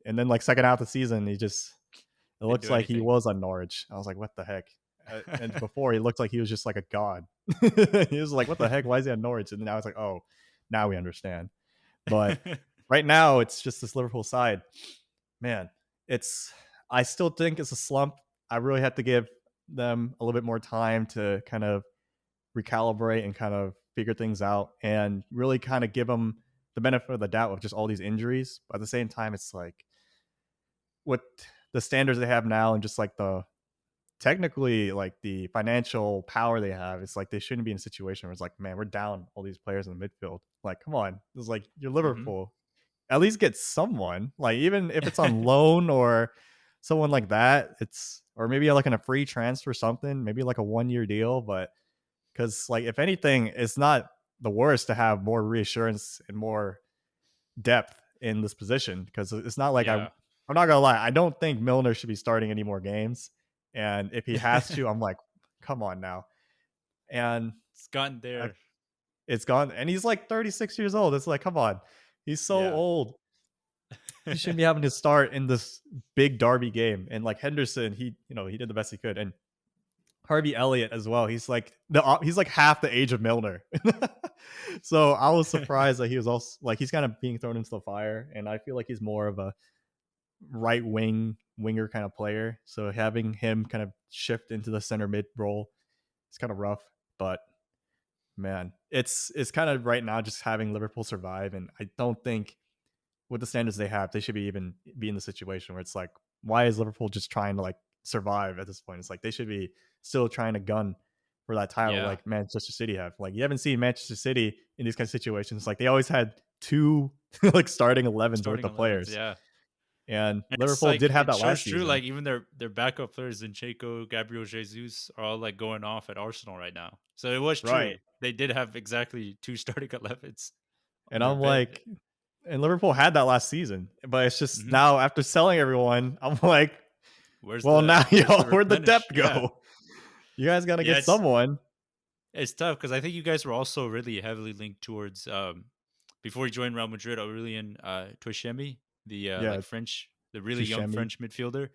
and then like second half of the season, he just it Didn't looks do like he anything. was on Norwich. I was like, what the heck? And before he looked like he was just like a god. He was like, what the heck? Why is he on Norwich? And then I was like, oh, now we understand. But right now, it's just this Liverpool side. Man, it's I still think it's a slump. I really have to give them a little bit more time to kind of recalibrate and kind of figure things out and really kind of give them the benefit of the doubt of just all these injuries. But at the same time, it's like with the standards they have now and just like the technically like the financial power they have, it's like they shouldn't be in a situation where it's like, man, we're down all these players in the midfield. Like, come on. It's like you're Hmm. Liverpool. At least get someone. Like, even if it's on loan or someone like that, it's or maybe like in a free transfer something, maybe like a 1 year deal. But because like if anything, it's not the worst to have more reassurance and more depth in this position because it's not like Yeah. I'm not gonna lie, I don't think Milner should be starting any more games. And if he has to, I'm like, come on now. And It's gotten I, there. it's gone, and he's like 36 years old. It's like, come on, he's so Yeah. old. He shouldn't be having to start in this big derby game. And like Henderson, he did the best he could, and Harvey Elliott as well. He's like half the age of Milner. So I was surprised that he was also like he's kind of being thrown into the fire, and I feel like he's more of a winger kind of player. So having him kind of shift into the center mid role is kind of rough. But man, it's kind of right now just having Liverpool survive, and I don't think with the standards they have, they should be in the situation where it's like, why is Liverpool just trying to like survive at this point? It's like they should be still trying to gun for that title, Yeah. like Manchester City have. Like you haven't seen Manchester City in these kind of situations. Like they always had two like starting 11s worth Starting of 11s. players, Yeah. and And it's Liverpool like did have it that shows last true. season. Like even their backup players, Zinchenko, Gabriel Jesus, are all like going off at Arsenal right now. So it was Right. true. They did have exactly two starting 11s on And their I'm bench. like, and Liverpool had that last season, but it's just Hmm. now after selling everyone, I'm like, Where's well, the now where's the y'all, where'd the replenish? depth Yeah, go? You guys got to yeah. get someone. It's tough because I think you guys were also really heavily linked towards before you joined Real Madrid, Aurelien Tchouameni, the Yeah, like French, the really young Tuchemi. French midfielder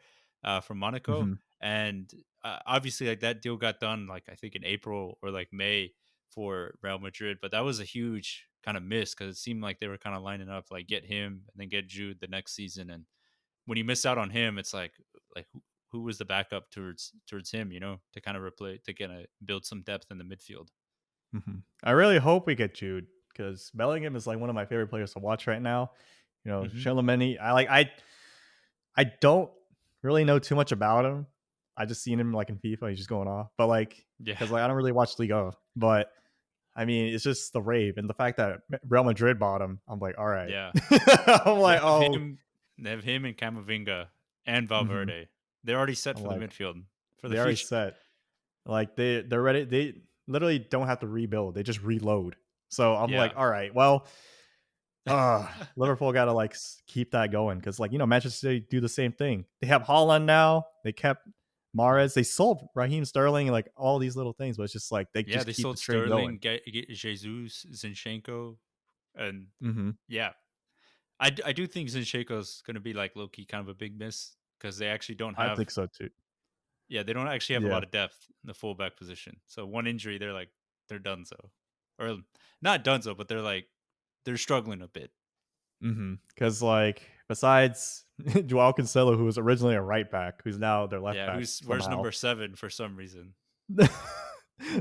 from Monaco, Hmm. and obviously like that deal got done like I think in April or like May for Real Madrid, but that was a huge kind of miss because it seemed like they were kind of lining up like get him and then get Jude the next season, and when you miss out on him, it's like who was the backup towards him, to kind of replace to kind of build some depth in the midfield. Hmm. I really hope we get Jude because Bellingham is like one of my favorite players to watch right now. Hmm. Chouameni. I don't really know too much about him. I just seen him like in FIFA. He's just going off, but like Yeah, because like I don't really watch Liga, but I mean, it's just the rave and the fact that Real Madrid bought him. I'm like, all right. yeah. I'm They like, have oh, him. They have him and Camavinga and mhm. Valverde. They're already set I'm for the like, midfield for the they already future. set. Like they're ready. They literally don't have to rebuild. They just reload. So I'm like, Yeah, all right, well, Liverpool got to like keep that going because like Manchester City do the same thing. They have Holland now. They kept Mahrez. They sold Raheem Sterling and like all these little things, but it's just like they yeah. just They keep the sold train going. Sterling, Jesus, Zinchenko. And Mhm. yeah, I do think Zinchenko's gonna be like low key kind of a big miss because they actually don't I have think so too. yeah, they don't actually have a Yeah. lot of depth in the fullback position. So one injury, they're like they're done so. Or not done so, but they're like they're struggling a bit. Because like, besides Joao Cancelo, who was originally a right back, who's now their left Yeah, back who's where's somehow. number 7 for some reason.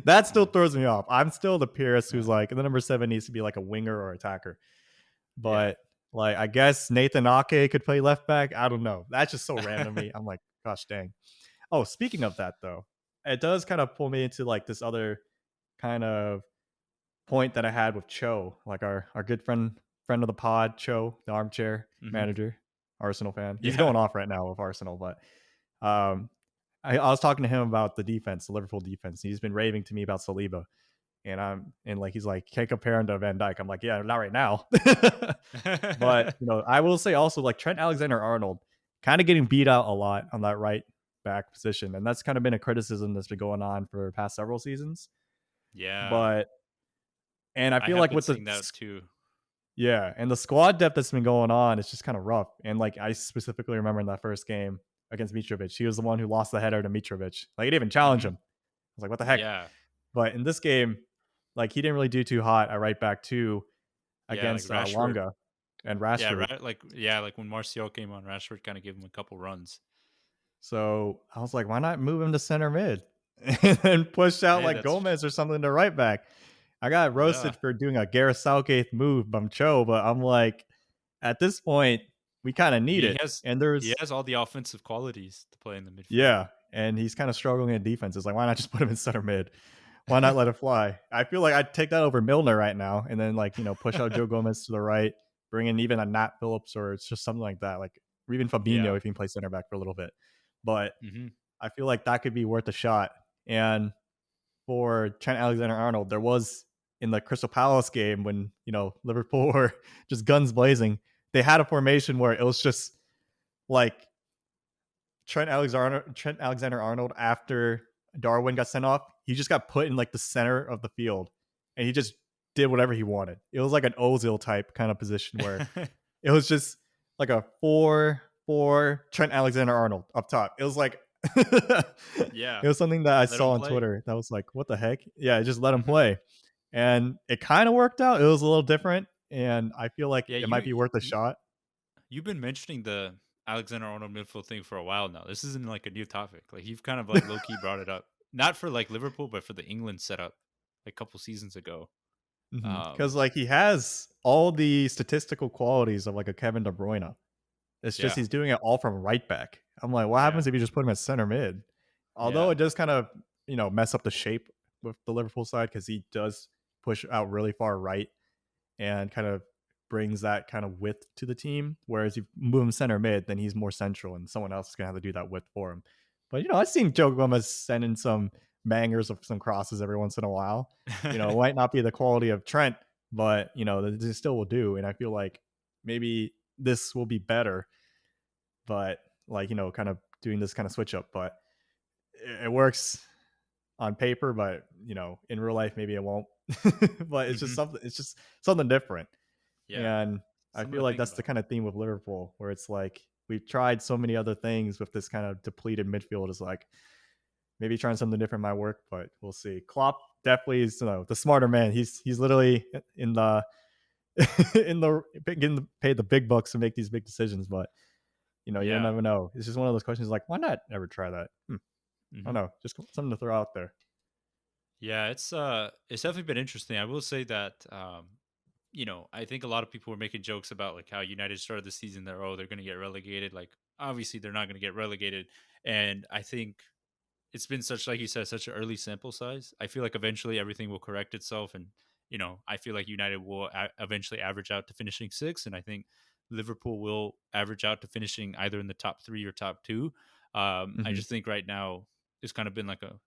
That still Mm, throws me off. I'm still the purist who's yeah. like, the number 7 needs to be like a winger or attacker. Yeah. But, like, I guess Nathan Ake could play left back. I don't know. That's just so random to me. I'm like, gosh dang. Oh, speaking of that though, it does kind of pull me into like this other kind of point that I had with Cho, like our good friend of the pod, Cho, the armchair Mhm. manager, Arsenal fan. He's Yeah. going off right now with Arsenal, but um, I was talking to him about the defense, the Liverpool defense. He's been raving to me about Saliba, and like he's like, can't compare him to Van Dyke. I'm like, yeah, not right now. But I will say also like Trent Alexander Arnold kind of getting beat out a lot on that right back position, and that's kind of been a criticism that's been going on for the past several seasons. Yeah. But and I I feel have like been with the seeing that too. yeah, and the squad depth that's been going on, it's just kind of rough. And like I specifically remember in that first game against Mitrovic, he was the one who lost the header to Mitrovic. Like he didn't even challenge him. Mhm. I was like, what the heck? Yeah. But in this game, like he didn't really do too hot at right back too Yeah, like against Rashford. Longa and Yeah, Rashford. right. Like when Martial came on, Rashford kind of gave him a couple runs. So I was like, why not move him to center mid and then push out Hey, like that's Gomez or something to right back? I got yeah. roasted for doing a Gareth Southgate move from Cho, but I'm like, at this point, we kind of need He it. has And he there's has all the offensive qualities to play in the midfield. yeah, and he's kind of struggling in defense. It's like, why not just put him in center mid? Why not let it fly? I feel like I'd take that over Milner right now, and then like push out Joe Gomez to the right, bring in even a Nat Phillips or it's just something like that, like or even Fabinho Yeah. if he can play center back for a little bit. But Mhm. I feel like that could be worth a shot. And for Trent Alexander Arnold, there was in the Crystal Palace game when Liverpool were just guns blazing. They had a formation where it was just like Trent Alexander Arnold after Darwin got sent off, he just got put in like the center of the field and he just did whatever he wanted. It was like an Ozil type kind of position where it was just like a 4-4 Trent Alexander Arnold up top. It was like it Yeah. was something that I Let him saw on play. Twitter that was like, what the heck? Yeah, just let him Mhm. play. And it kind of worked out. It was a little different and I feel like Yeah, it might be worth a you shot. you've been mentioning the Alexander Arnold midfield thing for a while now. This isn't like a new topic. Like you've kind of like low key brought it up, not for like Liverpool, but for the England setup like a couple seasons ago. Because Um, like he has all the statistical qualities of like a Kevin De Bruyne. It's just yeah, he's doing it all from right back. I'm like, what yeah, happens if you just put him at center mid? Although yeah. it does kind of mess up the shape with the Liverpool side because he does push out really far right and kind of brings that kind of width to the team. Whereas you move him center mid, then he's more central, and someone else is gonna have to do that width for him. But I've seen Joe Gomez send in some bangers of some crosses every once in a while. It might not be the quality of Trent, but this still will do. And I feel like maybe this will be better, but like kind of doing this kind of switch up. But it works on paper, but in real life maybe it won't. But it's just Hmm. something. It's just something different. Yeah, And I something feel to like think that's the about. kind of theme with Liverpool, where it's like we've tried so many other things with this kind of depleted midfield. Is like maybe trying something different might work, but we'll see. Klopp definitely is the smarter man. He's literally in the in the getting paid the big bucks to make these big decisions. But you Yeah. never know. It's just one of those questions like, why not ever try that? I don't Hmm. know. Just something to throw out there. Yeah, it's definitely been interesting. I will say that I think a lot of people were making jokes about like how United started the season they're going to get relegated. Like obviously they're not going to get relegated. And I think it's been such like you said such an early sample size. I feel like eventually everything will correct itself and I feel like United will eventually average out to finishing 6th and I think Liverpool will average out to finishing either in the top 3 or top 2. I Hmm. just think right now it's kind of been like a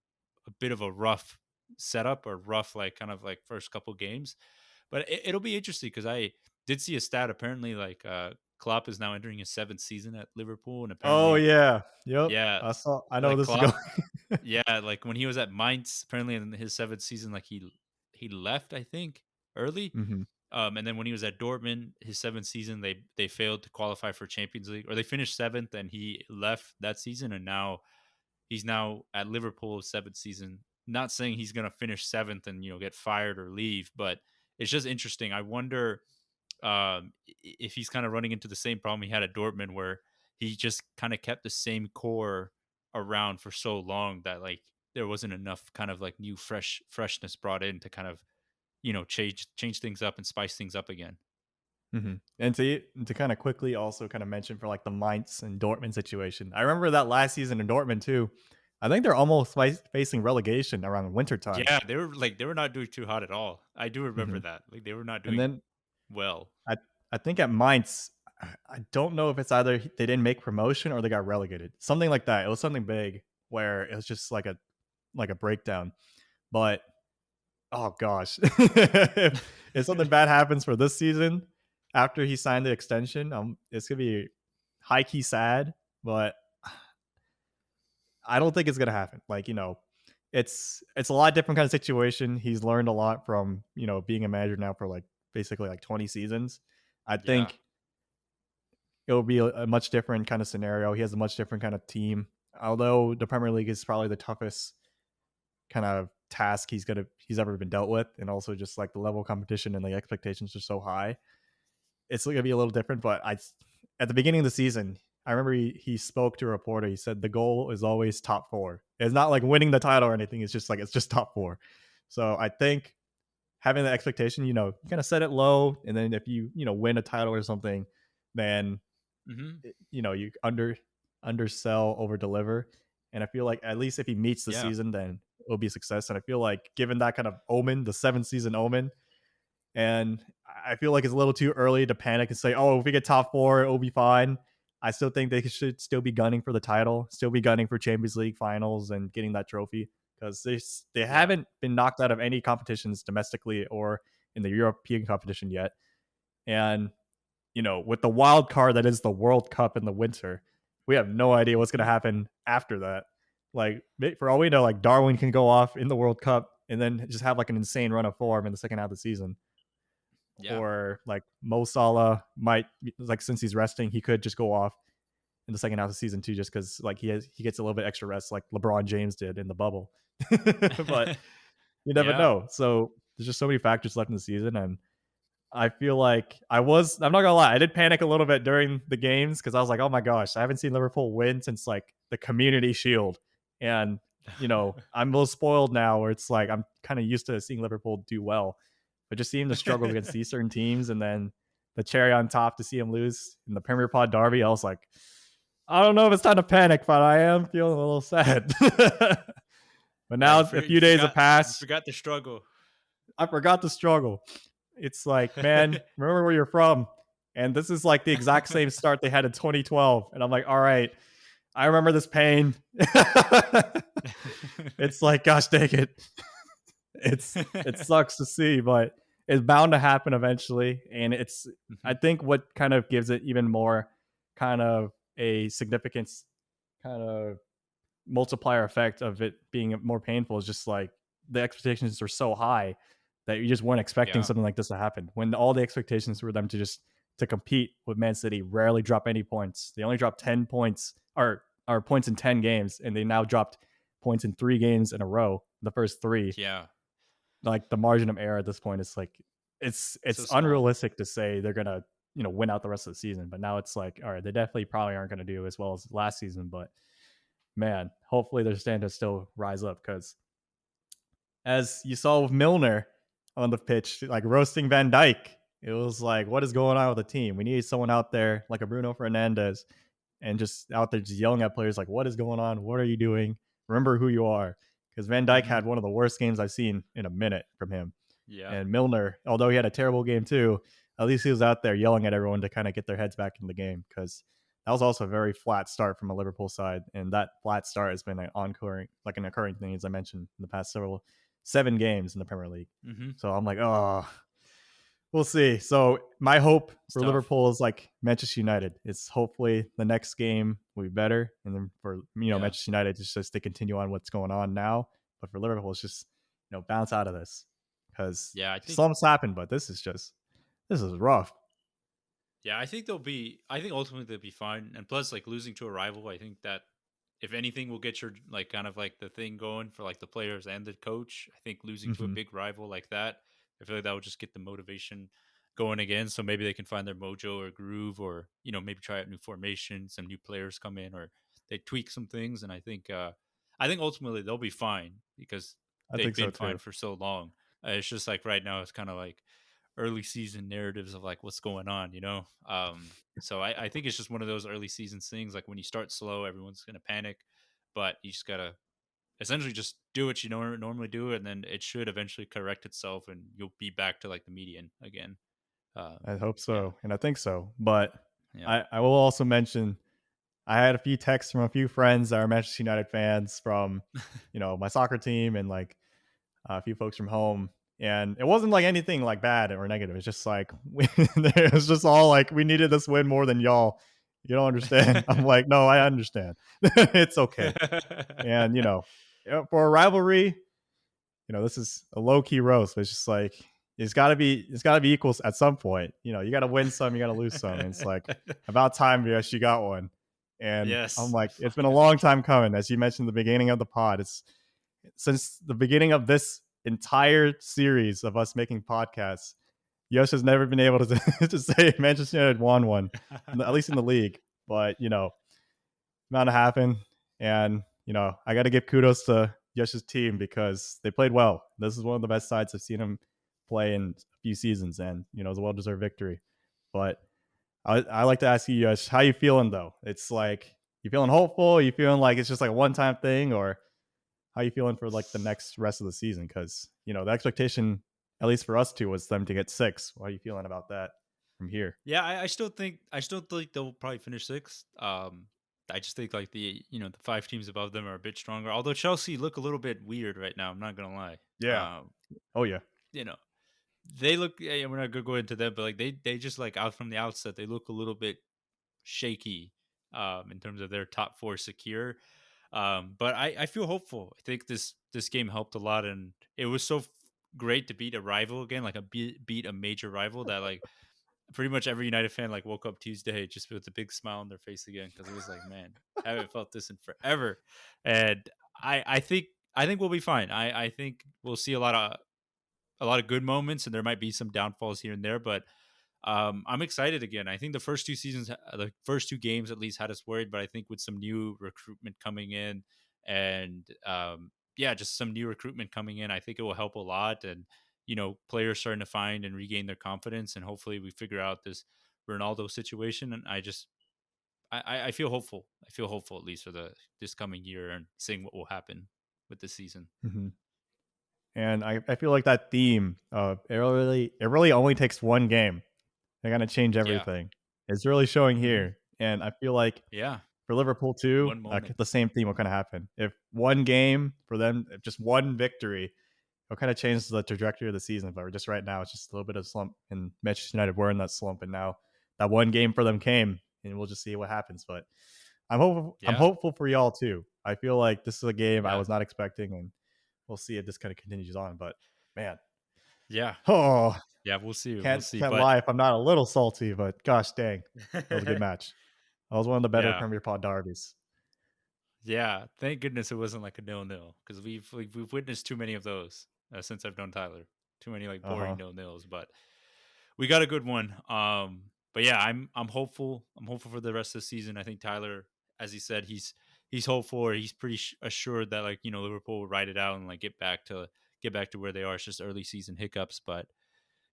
bit of a rough setup or rough like kind of like first couple games. But it'll be interesting because I did see a stat apparently like Klopp is now entering his 7th season at Liverpool and Oh apparently yeah. Yep. yeah, I know where like this is going. Klopp yeah, like when he was at Mainz, apparently in his 7th season, like he left, I think, early. Hmm. And then when he was at Dortmund, his seventh season, they failed to qualify for Champions League, or they finished seventh, and he left that season. And now he's now at Liverpool, seventh season. Not saying he's going to finish seventh and get fired or leave, but it's just interesting. I wonder if he's kind of running into the same problem he had at Dortmund, where he just kind of kept the same core around for so long that like there wasn't enough kind of like new freshness brought in to kind of change things up and spice things up again. And to kind of quickly also kind of mention for like the Mainz and Dortmund situation. I remember that last season in Dortmund too. I think they're almost facing relegation around winter time. Yeah, they were not doing too hot at all. I do remember Mhm. that. Like they were not And doing then well. I I think at Mainz, I don't know if it's either they didn't make promotion or they got relegated, something like that. It was something big where it was just like a breakdown. But oh gosh, if something bad happens for this season after he signed the extension, it's gonna be high key sad. But I don't think it's gonna happen. Like it's a lot different kind of situation. He's learned a lot from being a manager now for like basically like 20 seasons. I Yeah. think it'll be a much different kind of scenario. He has a much different kind of team. Although the Premier League is probably the toughest kind of task he's ever been dealt with, and also just like the level of competition and the expectations are so high, it's gonna be a little different. But at the beginning of the season, I remember he spoke to a reporter. He said the goal is always top four. It's not like winning the title or anything. It's just top four. So I think having the expectation, you kind of set it low, and then if you win a title or something, then Hmm. you undersell, over deliver. And I feel like at least if he meets the Yeah. season, then it'll be a success. And I feel like given that kind of omen, the 7th season omen, and I feel like it's a little too early to panic and say, oh, if we get top four, it'll be fine. I still think they should still be gunning for the title, still be gunning for Champions League finals and getting that trophy, because they Yeah. haven't been knocked out of any competitions domestically or in the European competition yet. And with the wild card that is the World Cup in the winter, we have no idea what's going to Mhm. happen after that. Like, for all we know, like Darwin can go off in the World Cup and then just have like an insane run of form in the second half of the season. Yeah. Or like Mo Salah might, like, since he's resting, he could just go off in the second half of the season too, just because like he gets a little bit extra rest, like LeBron James did in the bubble. But you never Yeah. know. So there's just so many factors left in the season, and I feel like I'm not gonna lie, I did panic a little bit during the games because I was like, oh my gosh, I haven't seen Liverpool win since like the Community Shield. And, I'm a little spoiled now where it's like I'm kind of used to seeing Liverpool do well. But just seeing the struggle against these certain teams and then the cherry on top to see him lose in the Premier Pod Derby, I was like, I don't know if it's time to panic, but I am feeling a little sad. But Yeah, now a you few days have forgot you passed. forgot the struggle. I forgot the struggle. It's like, man, remember where you're from. And this is like the exact same start they had in 2012. And I'm like, all right, I remember this pain. It's like, gosh dang it. It sucks to see, but it's bound to happen eventually. And I Mhm. think what kind of gives it even more kind of a significance, kind of multiplier effect of it being more painful, is just like the expectations are so high that you just weren't expecting Yeah. something like this to happen. When all the expectations were them to compete with Man City, rarely drop any points. They only dropped 10 points, or points in 10 games, and they now dropped points in 3 games in a row. The first three, Yeah. like the margin of error at this point is like So it's small. unrealistic to say they're gonna win out the rest of the season. But now it's like, all right, they definitely probably aren't gonna do as well as last season. But man, hopefully their stand to still rise up, because as you saw with Milner on the pitch, like roasting Van Dyke, it was like, what is going on with the team? We need someone out there like a Bruno Fernandez and just out there just yelling at players like, what is going on? What are you doing? Remember who you are. Because Van Dyke Hmm. had one of the worst games I've seen in a minute from him. Yeah. And Milner, although he had a terrible game too, at least he was out there yelling at everyone to kind of get their heads back in the game, because that was also a very flat start from a Liverpool side, and that flat start has been an occurring thing, as I mentioned, in the past 7 games in the Premier League. Hmm. So I'm like, oh, we'll see. So my hope It's for tough. Liverpool is like Manchester United. It's hopefully the next game will be better, and then for Yeah. Manchester United, it's just to continue on what's going on now. But for Liverpool, it's just bounce out of this, because Yeah. I think slumps happen, but this is just. This is rough. Yeah, I think they'll be. I think ultimately they'll be fine. And plus, like losing to a rival, I think that if anything will get your like kind of like the thing going for like the players and the coach. I think losing to a Hmm. big rival like that, I feel like that would just get the motivation going again. So maybe they can find their mojo or groove, or maybe try out new formations, some new players come in, or they tweak some things. And I think ultimately they'll be fine because I they've think so been fine too. for so long. It's just like right now, it's kind of like early season narratives of like what's going on. So I think it's just one of those early season things. Like when you start slow, everyone's gonna panic, but you just gotta essentially just do what you normally do, and then it should eventually correct itself, and you'll be back to like the median again. I hope Yeah, so, and I think so. But yeah, I will also mention I had a few texts from a few friends that are Manchester United fans from, my soccer team and like a few folks from home. And it wasn't like anything like bad or negative. It's just like it was just all like we needed this win more than y'all. You don't understand. I'm like, no, I understand. It's okay. And for a rivalry, this is a low key roast, but it's just like it's gotta be equals at some point. You gotta win some, you gotta lose some. And it's like about time you actually got one. And I'm yes, like, it's been a long finally. time coming, as you mentioned at the beginning of the pod. It's since the beginning of this entire series of us making podcasts, Yosh has never been able to, to say Manchester United won one, at least in the league. But not to happen. And I got to give kudos to Yosh's team because they played well. This is one of the best sides I've seen him play in a few seasons, and it was a well-deserved victory. But I like to ask you, Yosh, how you feeling though? It's like you feeling hopeful? You feeling like it's just like a one-time thing, or how you feeling for like the next rest of the season? Because the expectation, at least for us two, was them to get six. How are you feeling about that from here? Yeah, I still think they'll probably finish sixth. I just think like the five teams above them are a bit stronger. Although Chelsea look a little bit weird right now. I'm not gonna lie. Yeah. Oh yeah. You know, they look. Yeah, we're not gonna go into them, but like they just like out from the outset, they look a little bit shaky. In terms of their top four secure. But I feel hopeful. I think this game helped a lot, and it was so great to beat a rival again, like beat a major rival that like pretty much every United fan like woke up Tuesday just with a big smile on their face again because it was like, man, I haven't felt this in forever, and I think we'll be fine. I think we'll see a lot of good moments, and there might be some downfalls here and there, but I'm excited again. I think the first two seasons, the first two games at least had us worried, but I think with some new recruitment coming in and yeah, just some new recruitment coming in, I think it will help a lot. And players starting to find and regain their confidence, and hopefully we figure out this Ronaldo situation. And I feel hopeful. I feel hopeful at least for the this coming year and seeing what will happen with the season. Hmm. And I feel like that theme, it really only takes one game. They're gonna change Yeah, everything. It's really showing hmm here, and I feel like yeah, for Liverpool too, one moment. like the same theme will kind of happen. If one game for them, if just one victory, it'll kind of change the trajectory of the season. But just right now, it's just a little bit of slump. And Manchester United were in that slump, and now that one game for them came, and we'll just see what happens. But I'm hopeful. I'm Yeah, hopeful for y'all too. I feel like this is a game I yeah, was not expecting, and we'll see if this kind of continues on. But man, yeah, oh, yeah. We'll see. We'll can't see. can't But lie if I'm not a little salty. But gosh dang, that was a good match. That was one of the better yeah, Premier Pod derbies. yeah. Thank goodness it wasn't like a 0-0 because we've witnessed too many of those since I've known Tyler. Too many like Uh boring huh. 0-0s, but we got a good one. But yeah, I'm hopeful. I'm hopeful for the rest of the season. I think Tyler, as he said, he's hopeful. Or he's pretty assured that like Liverpool will ride it out and like get back to where they are. It's just early season hiccups, but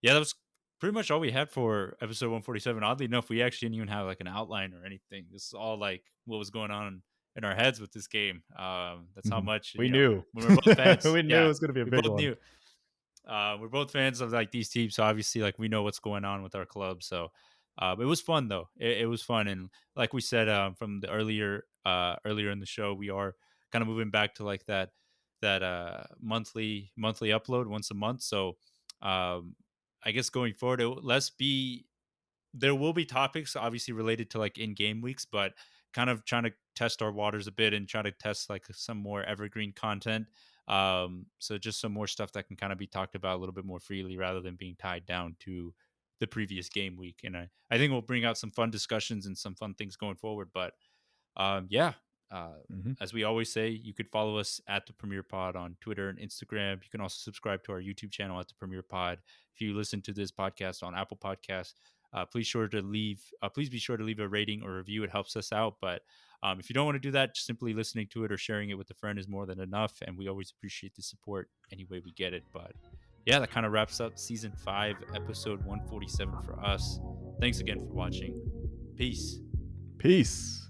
yeah, that was pretty much all we had for episode 147. Oddly enough, we actually didn't even have like an outline or anything. This is all like what was going on in our heads with this game. That's how Hmm. much We knew. when we're both fans. We knew it Yeah, was going to be a we big both one. knew. We're both fans of like these teams, so obviously like we know what's going on with our club. So it was fun though. It was fun, and like we said from the earlier in the show, we are kind of moving back to like that monthly upload once a month. So um, I guess going forward, let's be there will be topics obviously related to like in game weeks, but kind of trying to test our waters a bit and try to test like some more evergreen content. So just some more stuff that can kind of be talked about a little bit more freely rather than being tied down to the previous game week. And I think we'll bring out some fun discussions and some fun things going forward. But yeah, uh, Hmm. as we always say, you could follow us at the Premier Pod on Twitter and Instagram. You can also subscribe to our YouTube channel at the Premier Pod. If you listen to this podcast on Apple Podcasts, please be sure to leave a rating or review. It helps us out. But if you don't want to do that, just simply listening to it or sharing it with a friend is more than enough. And we always appreciate the support any way we get it. But yeah, that kind of wraps up season 5, episode 147 for us. Thanks again for watching. Peace. Peace.